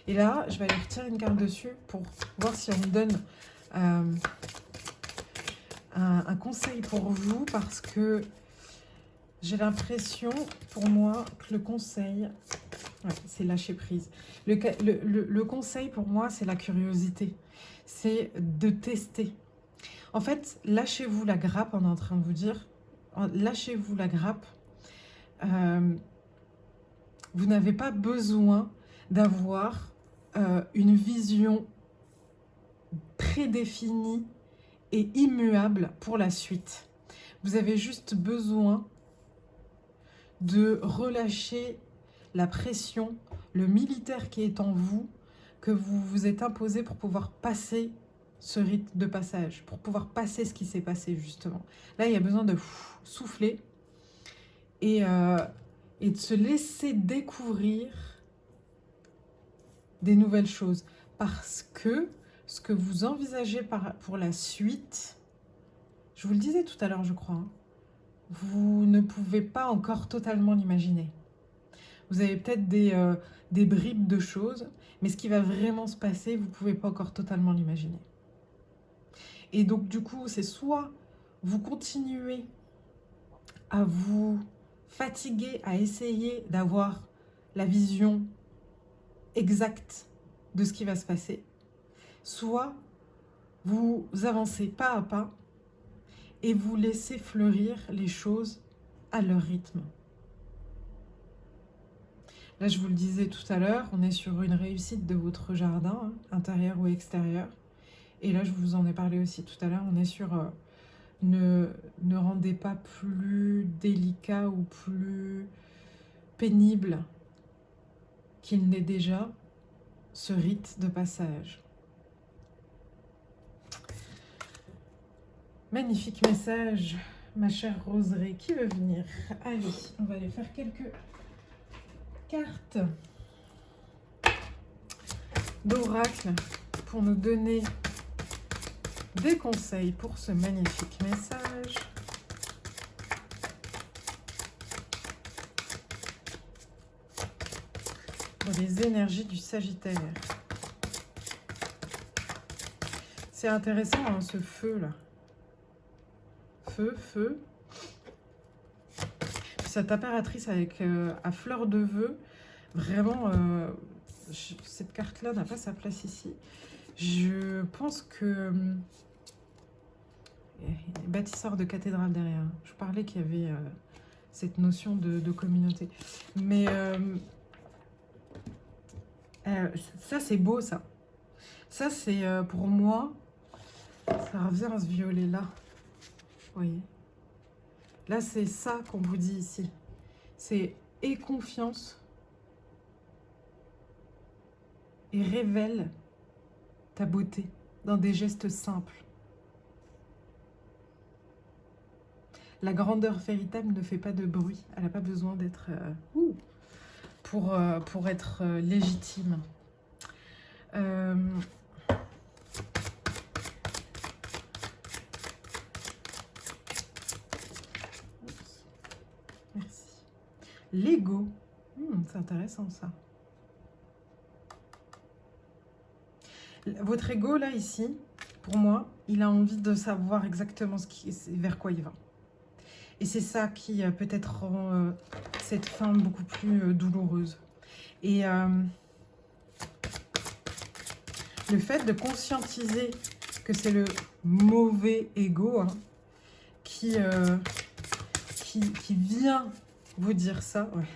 Et là, je vais aller retirer une carte dessus pour voir si on me donne un conseil pour vous parce que j'ai l'impression, pour moi, que le conseil, ouais, c'est lâcher prise. Le conseil, pour moi, c'est la curiosité. C'est de tester. En fait, lâchez-vous la grappe, on est en train de vous dire. Lâchez-vous la grappe. Vous n'avez pas besoin d'avoir une vision prédéfinie et immuable pour la suite. Vous avez juste besoin de relâcher la pression, le militaire qui est en vous, que vous vous êtes imposé pour pouvoir passer ce rite de passage, pour pouvoir passer ce qui s'est passé justement. Là, il y a besoin de souffler et de se laisser découvrir des nouvelles choses. Parce que ce que vous envisagez pour la suite, je vous le disais tout à l'heure, je crois, hein, vous ne pouvez pas encore totalement l'imaginer. Vous avez peut-être des bribes de choses, mais ce qui va vraiment se passer, vous ne pouvez pas encore totalement l'imaginer. Et donc, du coup, c'est soit vous continuez à vous fatiguer, à essayer d'avoir la vision exacte de ce qui va se passer, soit vous avancez pas à pas et vous laissez fleurir les choses à leur rythme. Là, je vous le disais tout à l'heure, on est sur une réussite de votre jardin, hein, intérieur ou extérieur. Et là, je vous en ai parlé aussi tout à l'heure, on est sur ne rendez pas plus délicat ou plus pénible qu'il n'est déjà ce rite de passage. Magnifique message, ma chère Roseraie. Qui veut venir? Allez, on va aller faire quelques cartes d'oracle pour nous donner des conseils pour ce magnifique message. Pour les énergies du Sagittaire. C'est intéressant, hein, ce feu-là. Feu. Cette impératrice avec à fleur de vœux. Vraiment, cette carte-là n'a pas sa place ici. Je pense que... bâtisseur de cathédrale derrière. Je parlais qu'il y avait cette notion de communauté. Mais ça, c'est beau, ça. Ça, c'est pour moi... Ça revient à ce violet-là. Vous voyez? Là, c'est ça qu'on vous dit ici. C'est aie confiance et révèle ta beauté dans des gestes simples. La grandeur véritable ne fait pas de bruit. Elle n'a pas besoin d'être pour être légitime. Merci. L'ego. C'est intéressant ça. Votre ego, là, ici, pour moi, il a envie de savoir exactement vers quoi il va. Et c'est ça qui peut-être rend cette fin beaucoup plus douloureuse. Et le fait de conscientiser que c'est le mauvais ego, hein, qui vient vous dire ça, ouais.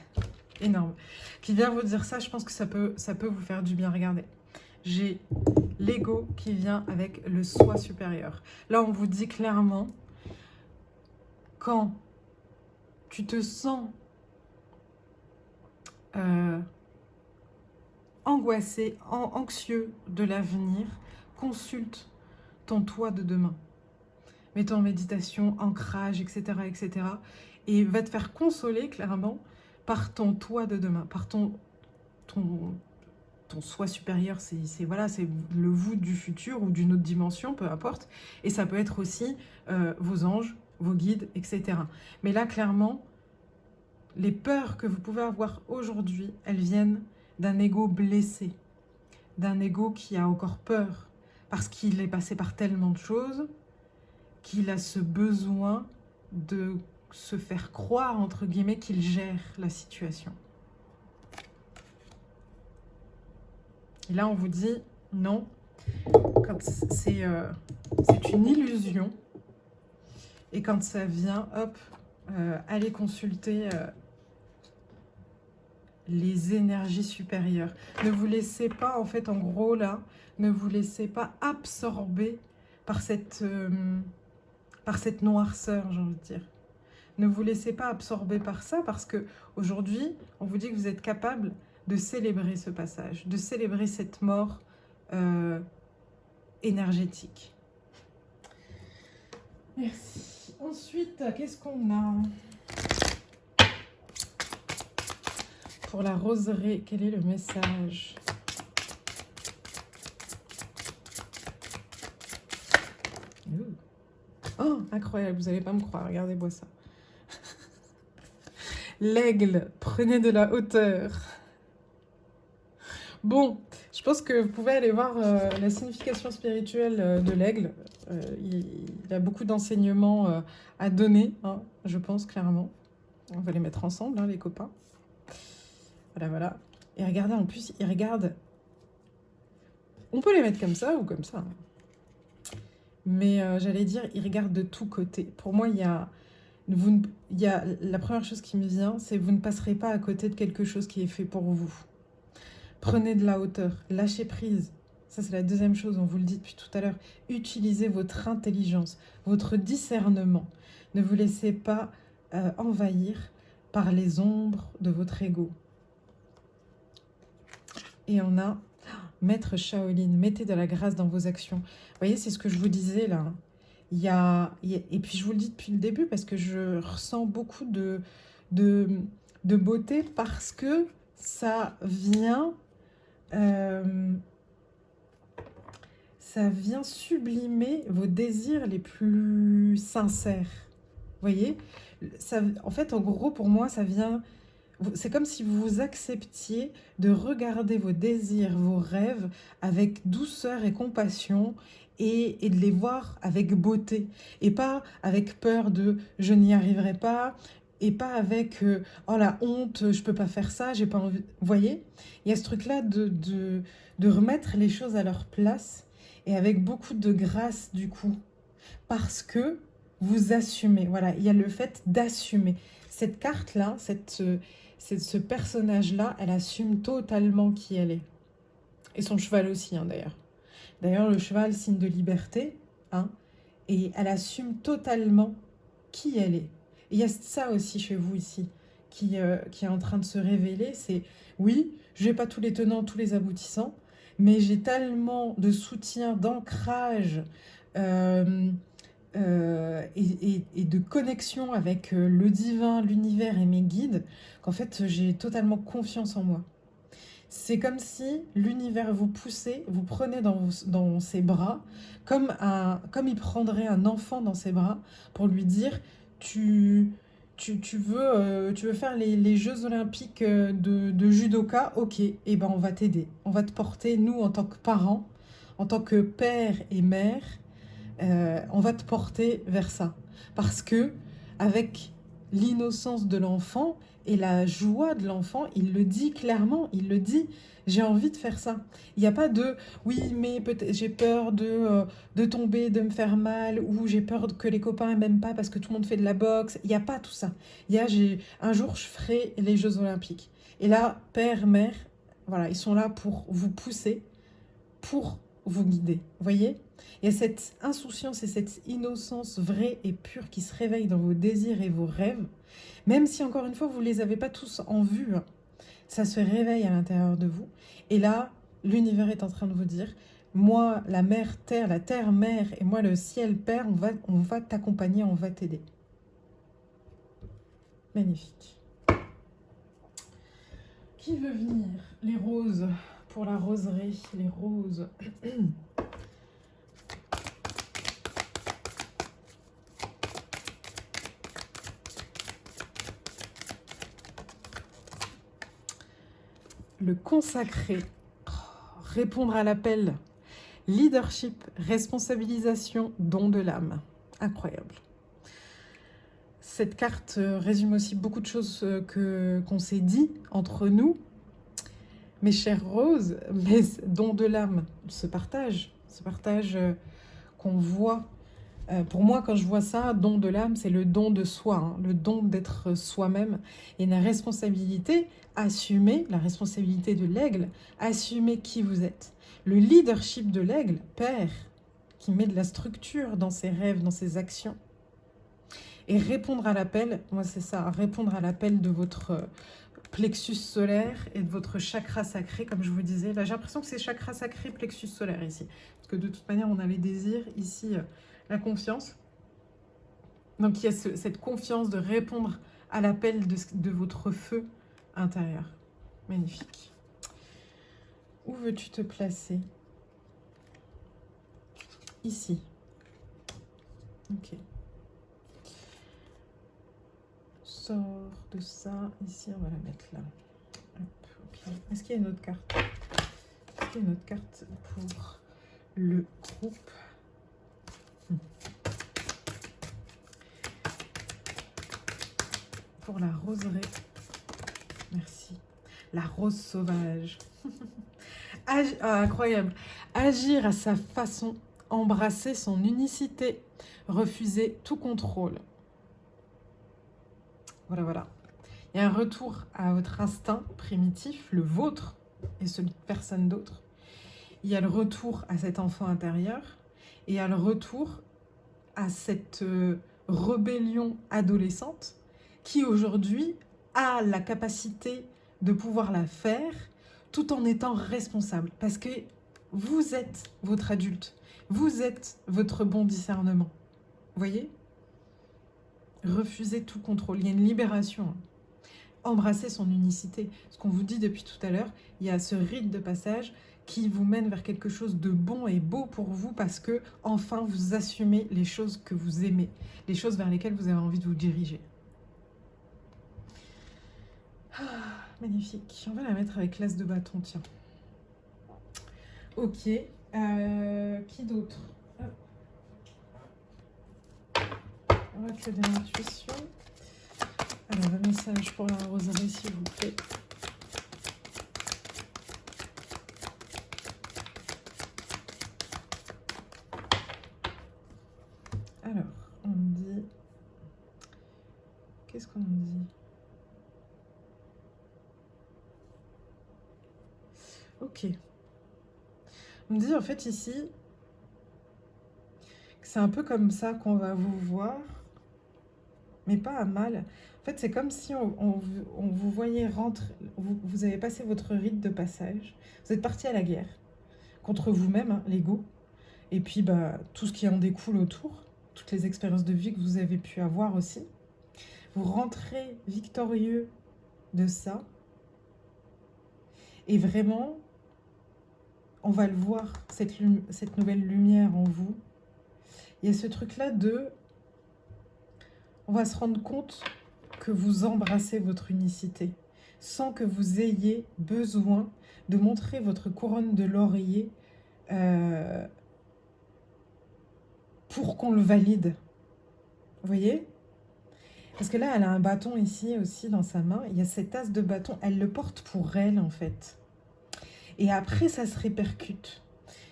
énorme. Qui vient vous dire ça, je pense que ça peut vous faire du bien. Regardez, j'ai l'ego qui vient avec le soi supérieur. Là, on vous dit clairement, quand tu te sens angoissé, anxieux de l'avenir, consulte ton toi de demain. Mets-toi en méditation, ancrage, etc., etc. Et va te faire consoler clairement par ton toi de demain, par ton soi supérieur, c'est voilà, c'est le vous du futur ou d'une autre dimension, peu importe. Et ça peut être aussi vos anges, vos guides, etc. Mais là, clairement, les peurs que vous pouvez avoir aujourd'hui, elles viennent d'un ego blessé, d'un ego qui a encore peur, parce qu'il est passé par tellement de choses, qu'il a ce besoin de se faire croire, entre guillemets, qu'il gère la situation. Et là, on vous dit, non, c'est une illusion. Et quand ça vient, hop, allez consulter les énergies supérieures. Ne vous laissez pas, en fait, en gros, là, ne vous laissez pas absorber par cette noirceur, j'ai envie de dire. Ne vous laissez pas absorber par ça, parce qu'aujourd'hui, on vous dit que vous êtes capable de célébrer ce passage, de célébrer cette mort énergétique. Merci. Ensuite, qu'est-ce qu'on a pour la roseraie? Quel est le message? Oh, incroyable, vous n'allez pas me croire, regardez-moi ça. L'aigle, prenez de la hauteur. Bon, je pense que vous pouvez aller voir la signification spirituelle de l'aigle. Il a beaucoup d'enseignements à donner, hein, je pense, clairement. On va les mettre ensemble, hein, les copains. Voilà, voilà. Et regardez, en plus, il regarde. On peut les mettre comme ça ou comme ça. Mais j'allais dire, il regarde de tous côtés. Pour moi, la première chose qui me vient, c'est vous ne passerez pas à côté de quelque chose qui est fait pour vous. Prenez de la hauteur, lâchez prise. Ça, c'est la deuxième chose, on vous le dit depuis tout à l'heure. Utilisez votre intelligence, votre discernement. Ne vous laissez pas envahir par les ombres de votre ego. Et on a Maître Shaolin, mettez de la grâce dans vos actions. Vous voyez, c'est ce que je vous disais là. Et puis je vous le dis depuis le début parce que je ressens beaucoup de beauté parce que ça vient sublimer vos désirs les plus sincères. Vous voyez ça, en fait, en gros, pour moi, ça vient... C'est comme si vous acceptiez de regarder vos désirs, vos rêves avec douceur et compassion et de les voir avec beauté. Et pas avec peur de « je n'y arriverai pas » et pas avec « oh la honte, je peux pas faire ça, j'ai pas envie ». Vous voyez, il y a ce truc-là de remettre les choses à leur place et avec beaucoup de grâce du coup. Parce que vous assumez. Voilà, il y a le fait d'assumer. Cette carte-là, ce personnage-là, elle assume totalement qui elle est. Et son cheval aussi, hein, d'ailleurs. D'ailleurs, le cheval, signe de liberté, hein, et elle assume totalement qui elle est. Et il y a ça aussi chez vous ici, qui est en train de se révéler, c'est, oui, je n'ai pas tous les tenants, tous les aboutissants, mais j'ai tellement de soutien, d'ancrage, et de connexion avec le divin, l'univers et mes guides, qu'en fait, j'ai totalement confiance en moi. C'est comme si l'univers vous poussait, vous prenait dans ses bras, comme il prendrait un enfant dans ses bras pour lui dire tu veux faire les Jeux Olympiques de judoka, ok, et ben on va t'aider, on va te porter, nous en tant que parents, en tant que père et mère, on va te porter vers ça. Parce que avec l'innocence de l'enfant et la joie de l'enfant, il le dit clairement, il le dit, j'ai envie de faire ça. Il n'y a pas de, oui, mais peut-être j'ai peur de tomber, de me faire mal, ou j'ai peur que les copains ne m'aiment pas parce que tout le monde fait de la boxe. Il n'y a pas tout ça. Un jour, je ferai les Jeux Olympiques. Et là, père, mère, voilà, ils sont là pour vous pousser, pour vous guider. Vous voyez? Il y a cette insouciance et cette innocence vraie et pure qui se réveille dans vos désirs et vos rêves. Même si, encore une fois, vous ne les avez pas tous en vue, hein, ça se réveille à l'intérieur de vous. Et là, l'univers est en train de vous dire, moi, la mère terre, la terre mère, et moi, le ciel père, on va t'accompagner, on va t'aider. Magnifique. Qui veut venir? Les roses, pour la roseraie, les roses. Le consacré, répondre à l'appel, leadership, responsabilisation, don de l'âme. Incroyable. Cette carte résume aussi beaucoup de choses qu'on s'est dit entre nous. Mes chères roses, mais don de l'âme, ce partage qu'on voit. Pour moi, quand je vois ça, don de l'âme, c'est le don de soi, hein, le don d'être soi-même. Et la responsabilité, assumer, la responsabilité de l'aigle, assumer qui vous êtes. Le leadership de l'aigle, père, qui met de la structure dans ses rêves, dans ses actions. Et répondre à l'appel, moi c'est ça, répondre à l'appel de votre plexus solaire et de votre chakra sacré, comme je vous disais. Là, j'ai l'impression que c'est chakra sacré, plexus solaire ici. Parce que de toute manière, on a les désirs, ici, la confiance. Donc, il y a cette confiance de répondre à l'appel de votre feu intérieur. Magnifique. Où veux-tu te placer? Ici. Ok. Sors de ça. Ici, on va la mettre là. Hop, ok. Est-ce qu'il y a une autre carte? Est-ce qu'il y a une autre carte pour le groupe? Pour la roseraie. Merci. La rose sauvage. Incroyable. Agir à sa façon, embrasser son unicité, refuser tout contrôle. Voilà, voilà. Il y a un retour à votre instinct primitif, le vôtre et celui de personne d'autre. Il y a le retour à cet enfant intérieur et il y a le retour à cette rébellion adolescente qui aujourd'hui a la capacité de pouvoir la faire tout en étant responsable. Parce que vous êtes votre adulte, vous êtes votre bon discernement. Vous voyez? Refuser tout contrôle, il y a une libération. Embrasser son unicité. Ce qu'on vous dit depuis tout à l'heure, il y a ce rite de passage qui vous mène vers quelque chose de bon et beau pour vous parce que enfin vous assumez les choses que vous aimez, les choses vers lesquelles vous avez envie de vous diriger. Ah, magnifique. On va la mettre avec l'as de bâton, tiens. Ok. Qui d'autre? Oracle de l'intuition. Alors, un message pour la roseraie, s'il vous plaît. Alors, on me dit... Qu'est-ce qu'on me dit? Ok. On me dit, en fait, ici, que c'est un peu comme ça qu'on va vous voir, mais pas à mal. En fait, c'est comme si on vous voyait rentrer, vous avez passé votre rite de passage, vous êtes parti à la guerre, contre vous-même, hein, l'ego, et puis bah, tout ce qui en découle autour, toutes les expériences de vie que vous avez pu avoir aussi. Vous rentrez victorieux de ça, et vraiment, on va le voir, cette nouvelle lumière en vous. Il y a ce truc-là de... On va se rendre compte que vous embrassez votre unicité, sans que vous ayez besoin de montrer votre couronne de laurier pour qu'on le valide. Vous voyez? Parce que là, elle a un bâton ici aussi dans sa main. Il y a cet as de bâton. Elle le porte pour elle, en fait. Et après, ça se répercute.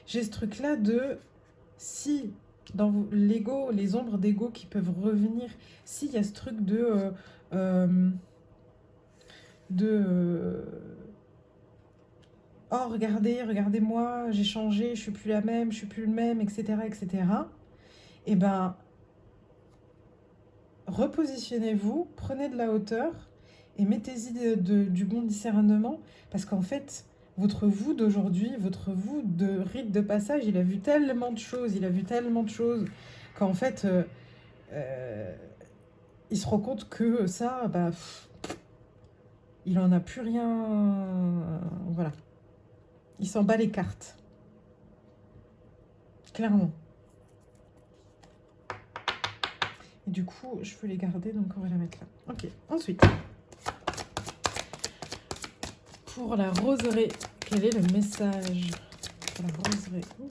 J'ai ce truc-là de... Si... dans l'ego, les ombres d'ego qui peuvent revenir, s'il y a ce truc de oh, regardez, regardez-moi, j'ai changé, je suis plus la même, je suis plus le même, etc., etc. Et ben, repositionnez-vous, prenez de la hauteur et mettez-y du bon discernement, parce qu'en fait, votre vous d'aujourd'hui, votre vous de rite de passage, il a vu tellement de choses, qu'en fait, il se rend compte que ça, bah, il en a plus rien, voilà. Il s'en bat les cartes, clairement. Et du coup, je peux les garder, donc on va la mettre là. Ok, ensuite, pour la roseraie, quel est le message pour la roseraie? Oh,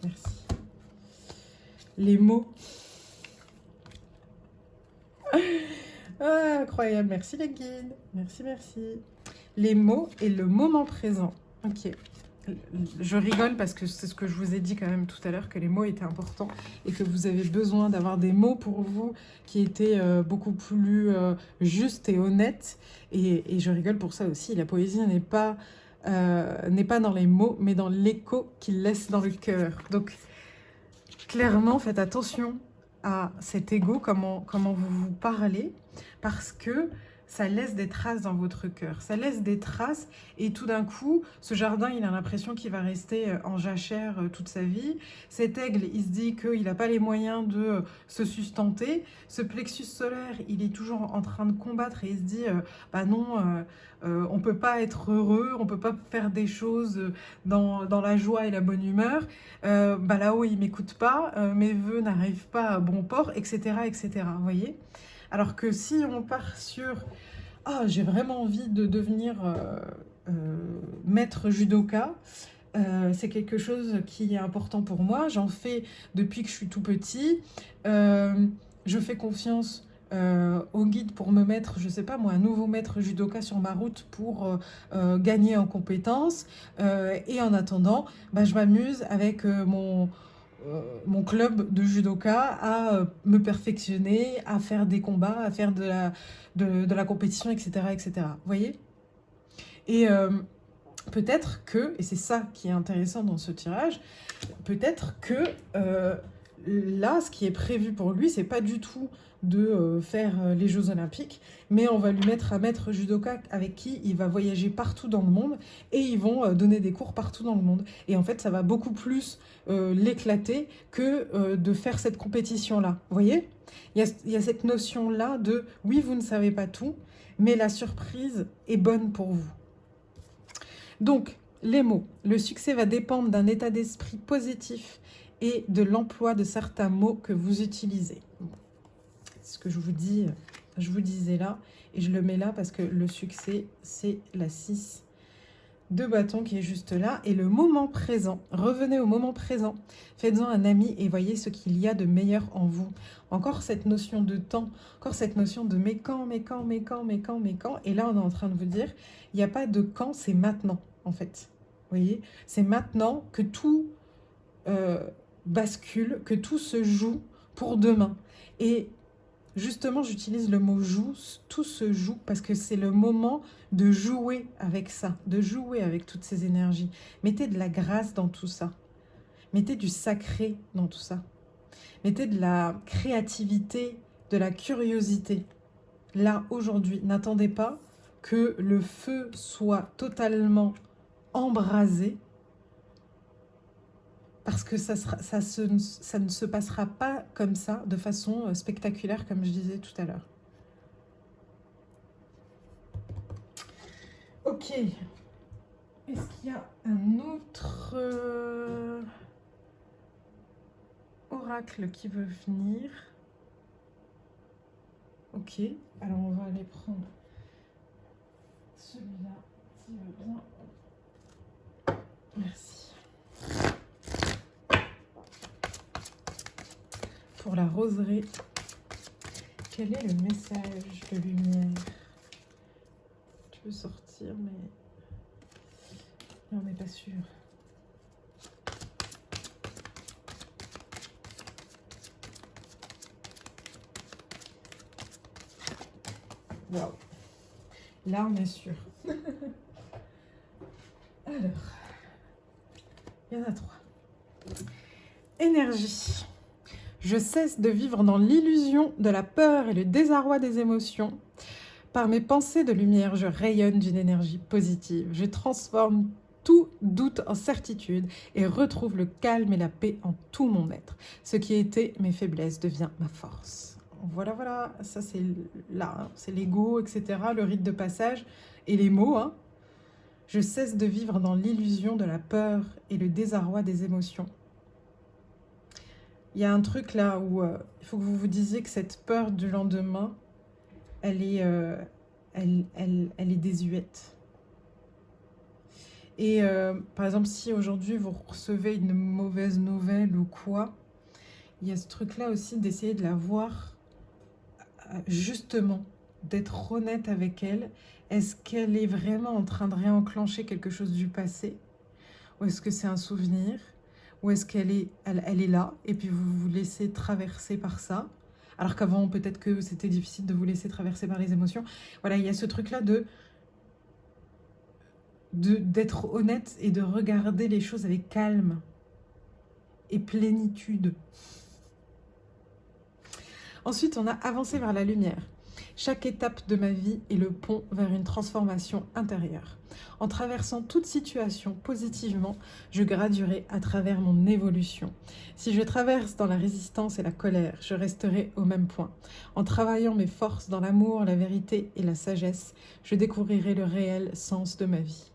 merci. Les mots. Ah, incroyable, merci les guides. Merci, merci. Les mots et le moment présent. Ok. Je rigole parce que c'est ce que je vous ai dit quand même tout à l'heure, que les mots étaient importants et que vous avez besoin d'avoir des mots pour vous qui étaient beaucoup plus justes et honnêtes. Et je rigole pour ça aussi. La poésie n'est pas dans les mots, mais dans l'écho qu'il laisse dans le cœur. Donc, clairement, faites attention à cet ego, comment vous vous parlez, parce que ça laisse des traces dans votre cœur. Ça laisse des traces et tout d'un coup, ce jardin, il a l'impression qu'il va rester en jachère toute sa vie. Cet aigle, il se dit qu'il n'a pas les moyens de se sustenter. Ce plexus solaire, il est toujours en train de combattre et il se dit bah non, on ne peut pas être heureux, on ne peut pas faire des choses dans la joie et la bonne humeur. Bah là-haut, il ne m'écoute pas, mes vœux n'arrivent pas à bon port, etc., etc. Vous voyez ? Alors que si on part sur « Ah, j'ai vraiment envie de devenir maître judoka », c'est quelque chose qui est important pour moi. J'en fais depuis que je suis tout petit. Je fais confiance au guide pour me mettre, je sais pas moi, un nouveau maître judoka sur ma route pour gagner en compétences. Et en attendant, bah, je m'amuse avec mon club de judoka à me perfectionner, à faire des combats, à faire de la compétition, etc., etc. Vous voyez ? Et peut-être que, et c'est ça qui est intéressant dans ce tirage, peut-être que là, ce qui est prévu pour lui, c'est pas du tout de faire les Jeux Olympiques, mais on va lui mettre un maître judoka avec qui il va voyager partout dans le monde et ils vont donner des cours partout dans le monde. Et en fait, ça va beaucoup plus l'éclater que de faire cette compétition-là. Vous voyez ? Il y a cette notion-là de « oui, vous ne savez pas tout, mais la surprise est bonne pour vous ». Donc, les mots. Le succès va dépendre d'un état d'esprit positif et de l'emploi de certains mots que vous utilisez. C'est ce que je vous disais là, et je le mets là parce que le succès, c'est la 6 de bâton qui est juste là. Et le moment présent, revenez au moment présent, faites-en un ami et voyez ce qu'il y a de meilleur en vous. Encore cette notion de temps, encore cette notion de mais quand, mais quand, mais quand, mais quand, mais quand. Et là, on est en train de vous dire, il n'y a pas de quand, c'est maintenant, en fait. Vous voyez, c'est maintenant que tout bascule, que tout se joue pour demain. Et justement, j'utilise le mot « joue », tout se joue, parce que c'est le moment de jouer avec ça, de jouer avec toutes ces énergies. Mettez de la grâce dans tout ça. Mettez du sacré dans tout ça. Mettez de la créativité, de la curiosité. Là, aujourd'hui, n'attendez pas que le feu soit totalement embrasé, parce que ça ne se passera pas comme ça, de façon spectaculaire, comme je disais tout à l'heure. Ok. Est-ce qu'il y a un autre oracle qui veut venir? Ok. Alors, on va aller prendre celui-là, s'il veut bien. Merci. Pour la roseraie, quel est le message de lumière? Tu peux sortir, mais on n'est pas sûr. Waouh. Là, on est sûr. Alors, il y en a 3. Énergie. Je cesse de vivre dans l'illusion de la peur et le désarroi des émotions. Par mes pensées de lumière, je rayonne d'une énergie positive. Je transforme tout doute en certitude et retrouve le calme et la paix en tout mon être. Ce qui était mes faiblesses devient ma force. Voilà, voilà, ça c'est là, hein. C'est l'ego, etc., le rite de passage et les mots. Hein. Je cesse de vivre dans l'illusion de la peur et le désarroi des émotions. Il y a un truc là où il faut que vous vous disiez que cette peur du lendemain, elle est désuète. Et par exemple, si aujourd'hui vous recevez une mauvaise nouvelle ou quoi, il y a ce truc-là aussi d'essayer de la voir justement, d'être honnête avec elle. Est-ce qu'elle est vraiment en train de réenclencher quelque chose du passé? Ou est-ce que c'est un souvenir? Ou est-ce qu'elle est, elle est là et puis vous vous laissez traverser par ça? Alors qu'avant, peut-être que c'était difficile de vous laisser traverser par les émotions. Voilà, il y a ce truc-là d'être honnête et de regarder les choses avec calme et plénitude. Ensuite, on a avancé vers la lumière. Chaque étape de ma vie est le pont vers une transformation intérieure. En traversant toute situation positivement, je graduerai à travers mon évolution. Si je traverse dans la résistance et la colère, je resterai au même point. En travaillant mes forces dans l'amour, la vérité et la sagesse, je découvrirai le réel sens de ma vie.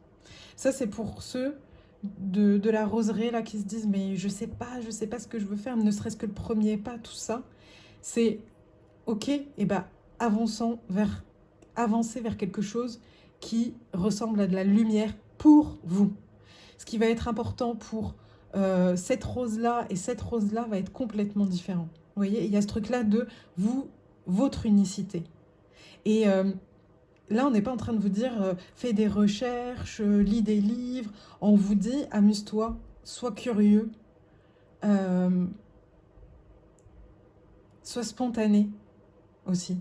Ça, c'est pour ceux de la roseraie là, qui se disent « mais je sais pas ce que je veux faire, ne serait-ce que le premier pas, tout ça ». C'est ok, et ben avancer vers quelque chose qui ressemble à de la lumière pour vous. Ce qui va être important pour cette rose-là et cette rose-là va être complètement différent. Vous voyez, il y a ce truc-là de votre unicité. Et là, on n'est pas en train de vous dire fais des recherches, lis des livres. On vous dit amuse-toi, sois curieux, sois spontané aussi.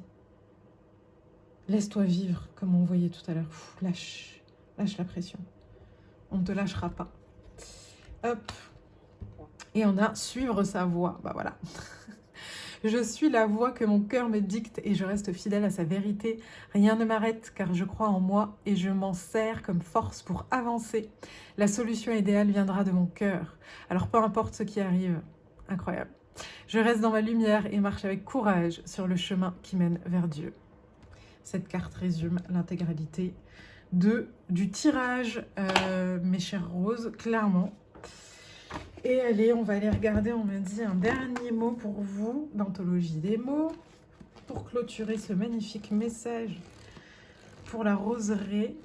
Laisse-toi vivre, comme on voyait tout à l'heure. Lâche la pression. On ne te lâchera pas. Hop. Et on a suivre sa voie. Bah voilà. Je suis la voie que mon cœur me dicte et je reste fidèle à sa vérité. Rien ne m'arrête car je crois en moi et je m'en sers comme force pour avancer. La solution idéale viendra de mon cœur. Alors peu importe ce qui arrive. Incroyable. Je reste dans ma lumière et marche avec courage sur le chemin qui mène vers Dieu. Cette carte résume l'intégralité du tirage, mes chères roses, clairement. Et allez, on va aller regarder, on m'a dit un dernier mot pour vous, d'Anthologie des mots, pour clôturer ce magnifique message pour la roseraie,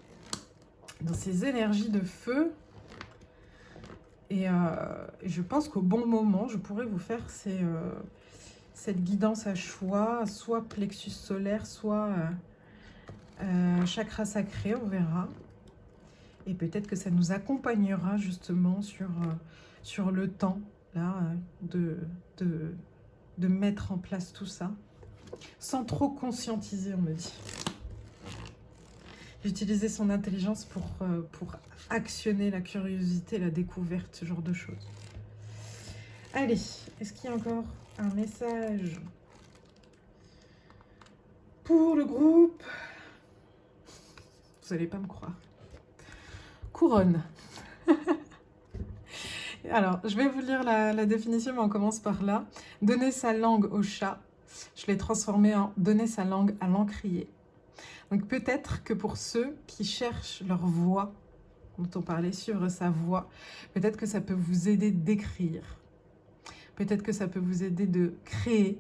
dans ces énergies de feu. Et je pense qu'au bon moment, je pourrais vous faire cette guidance à choix, soit plexus solaire, soit chakra sacré, on verra. Et peut-être que ça nous accompagnera justement sur le temps là, de mettre en place tout ça, sans trop conscientiser, on me dit. J'utilisais son intelligence pour actionner la curiosité, la découverte, ce genre de choses. Allez, est-ce qu'il y a encore un message pour le groupe? Vous n'allez pas me croire. Couronne. Alors, je vais vous lire la définition, mais on commence par là. Donner sa langue au chat. Je l'ai transformé en donner sa langue à l'encrier. Donc peut-être que pour ceux qui cherchent leur voix, dont on parlait, suivre sa voix, peut-être que ça peut vous aider d'écrire. Peut-être que ça peut vous aider de créer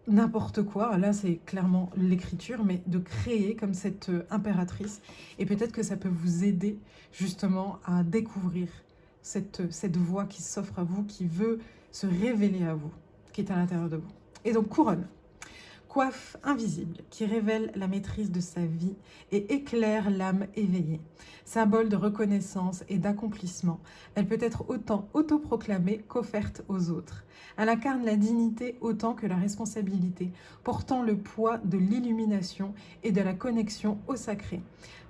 n'importe quoi. Là, c'est clairement l'écriture, mais de créer comme cette impératrice. Et peut-être que ça peut vous aider justement à découvrir cette voix qui s'offre à vous, qui veut se révéler à vous, qui est à l'intérieur de vous. Et donc, couronne. coiffe invisible qui révèle la maîtrise de sa vie et éclaire l'âme éveillée. Symbole de reconnaissance et d'accomplissement, elle peut être autant autoproclamée qu'offerte aux autres. Elle incarne la dignité autant que la responsabilité, portant le poids de l'illumination et de la connexion au sacré.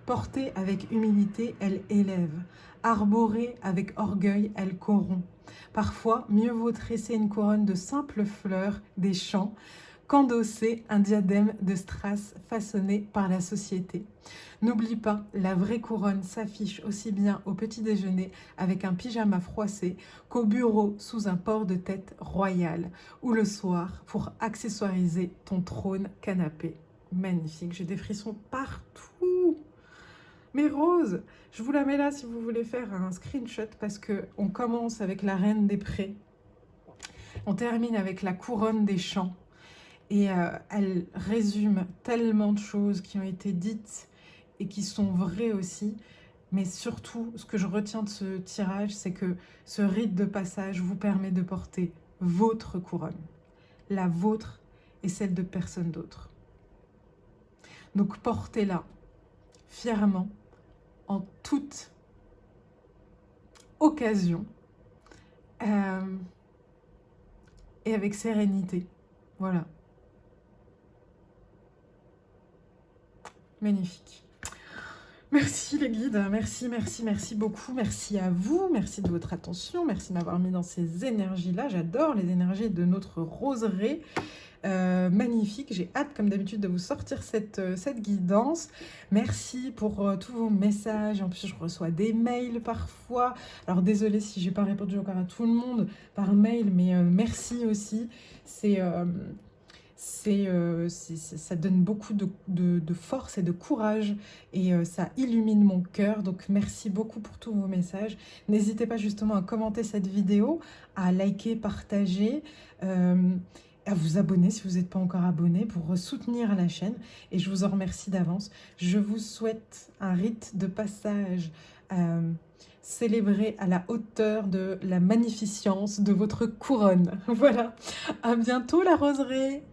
Portée avec humilité, elle élève. Arborée avec orgueil, elle corrompt. Parfois, mieux vaut tresser une couronne de simples fleurs des champs qu'endosser un diadème de strass façonné par la société. N'oublie pas, la vraie couronne s'affiche aussi bien au petit déjeuner avec un pyjama froissé qu'au bureau sous un port de tête royal ou le soir pour accessoiriser ton trône canapé. Magnifique, j'ai des frissons partout. Mais Rose, je vous la mets là si vous voulez faire un screenshot parce qu'on commence avec la reine des prés, on termine avec la couronne des champs et elle résume tellement de choses qui ont été dites et qui sont vraies aussi. Mais surtout, ce que je retiens de ce tirage, c'est que ce rite de passage vous permet de porter votre couronne, la vôtre et celle de personne d'autre. Donc portez-la fièrement, en toute occasion et avec sérénité. Voilà. Magnifique. Merci les guides, merci, merci, merci beaucoup. Merci à vous, merci de votre attention, merci de m'avoir mis dans ces énergies-là. J'adore les énergies de notre roseraie. Magnifique, j'ai hâte comme d'habitude de vous sortir cette guidance. Merci pour tous vos messages. En plus je reçois des mails parfois, alors désolée si j'ai pas répondu encore à tout le monde par mail, mais merci aussi. Ça donne beaucoup de force et de courage et ça illumine mon cœur. Donc merci beaucoup pour tous vos messages. N'hésitez pas justement à commenter cette vidéo, à liker, partager, à vous abonner si vous n'êtes pas encore abonné pour soutenir la chaîne. Et je vous en remercie d'avance. Je vous souhaite un rite de passage célébré à la hauteur de la magnificence de votre couronne. Voilà, à bientôt la roseraie.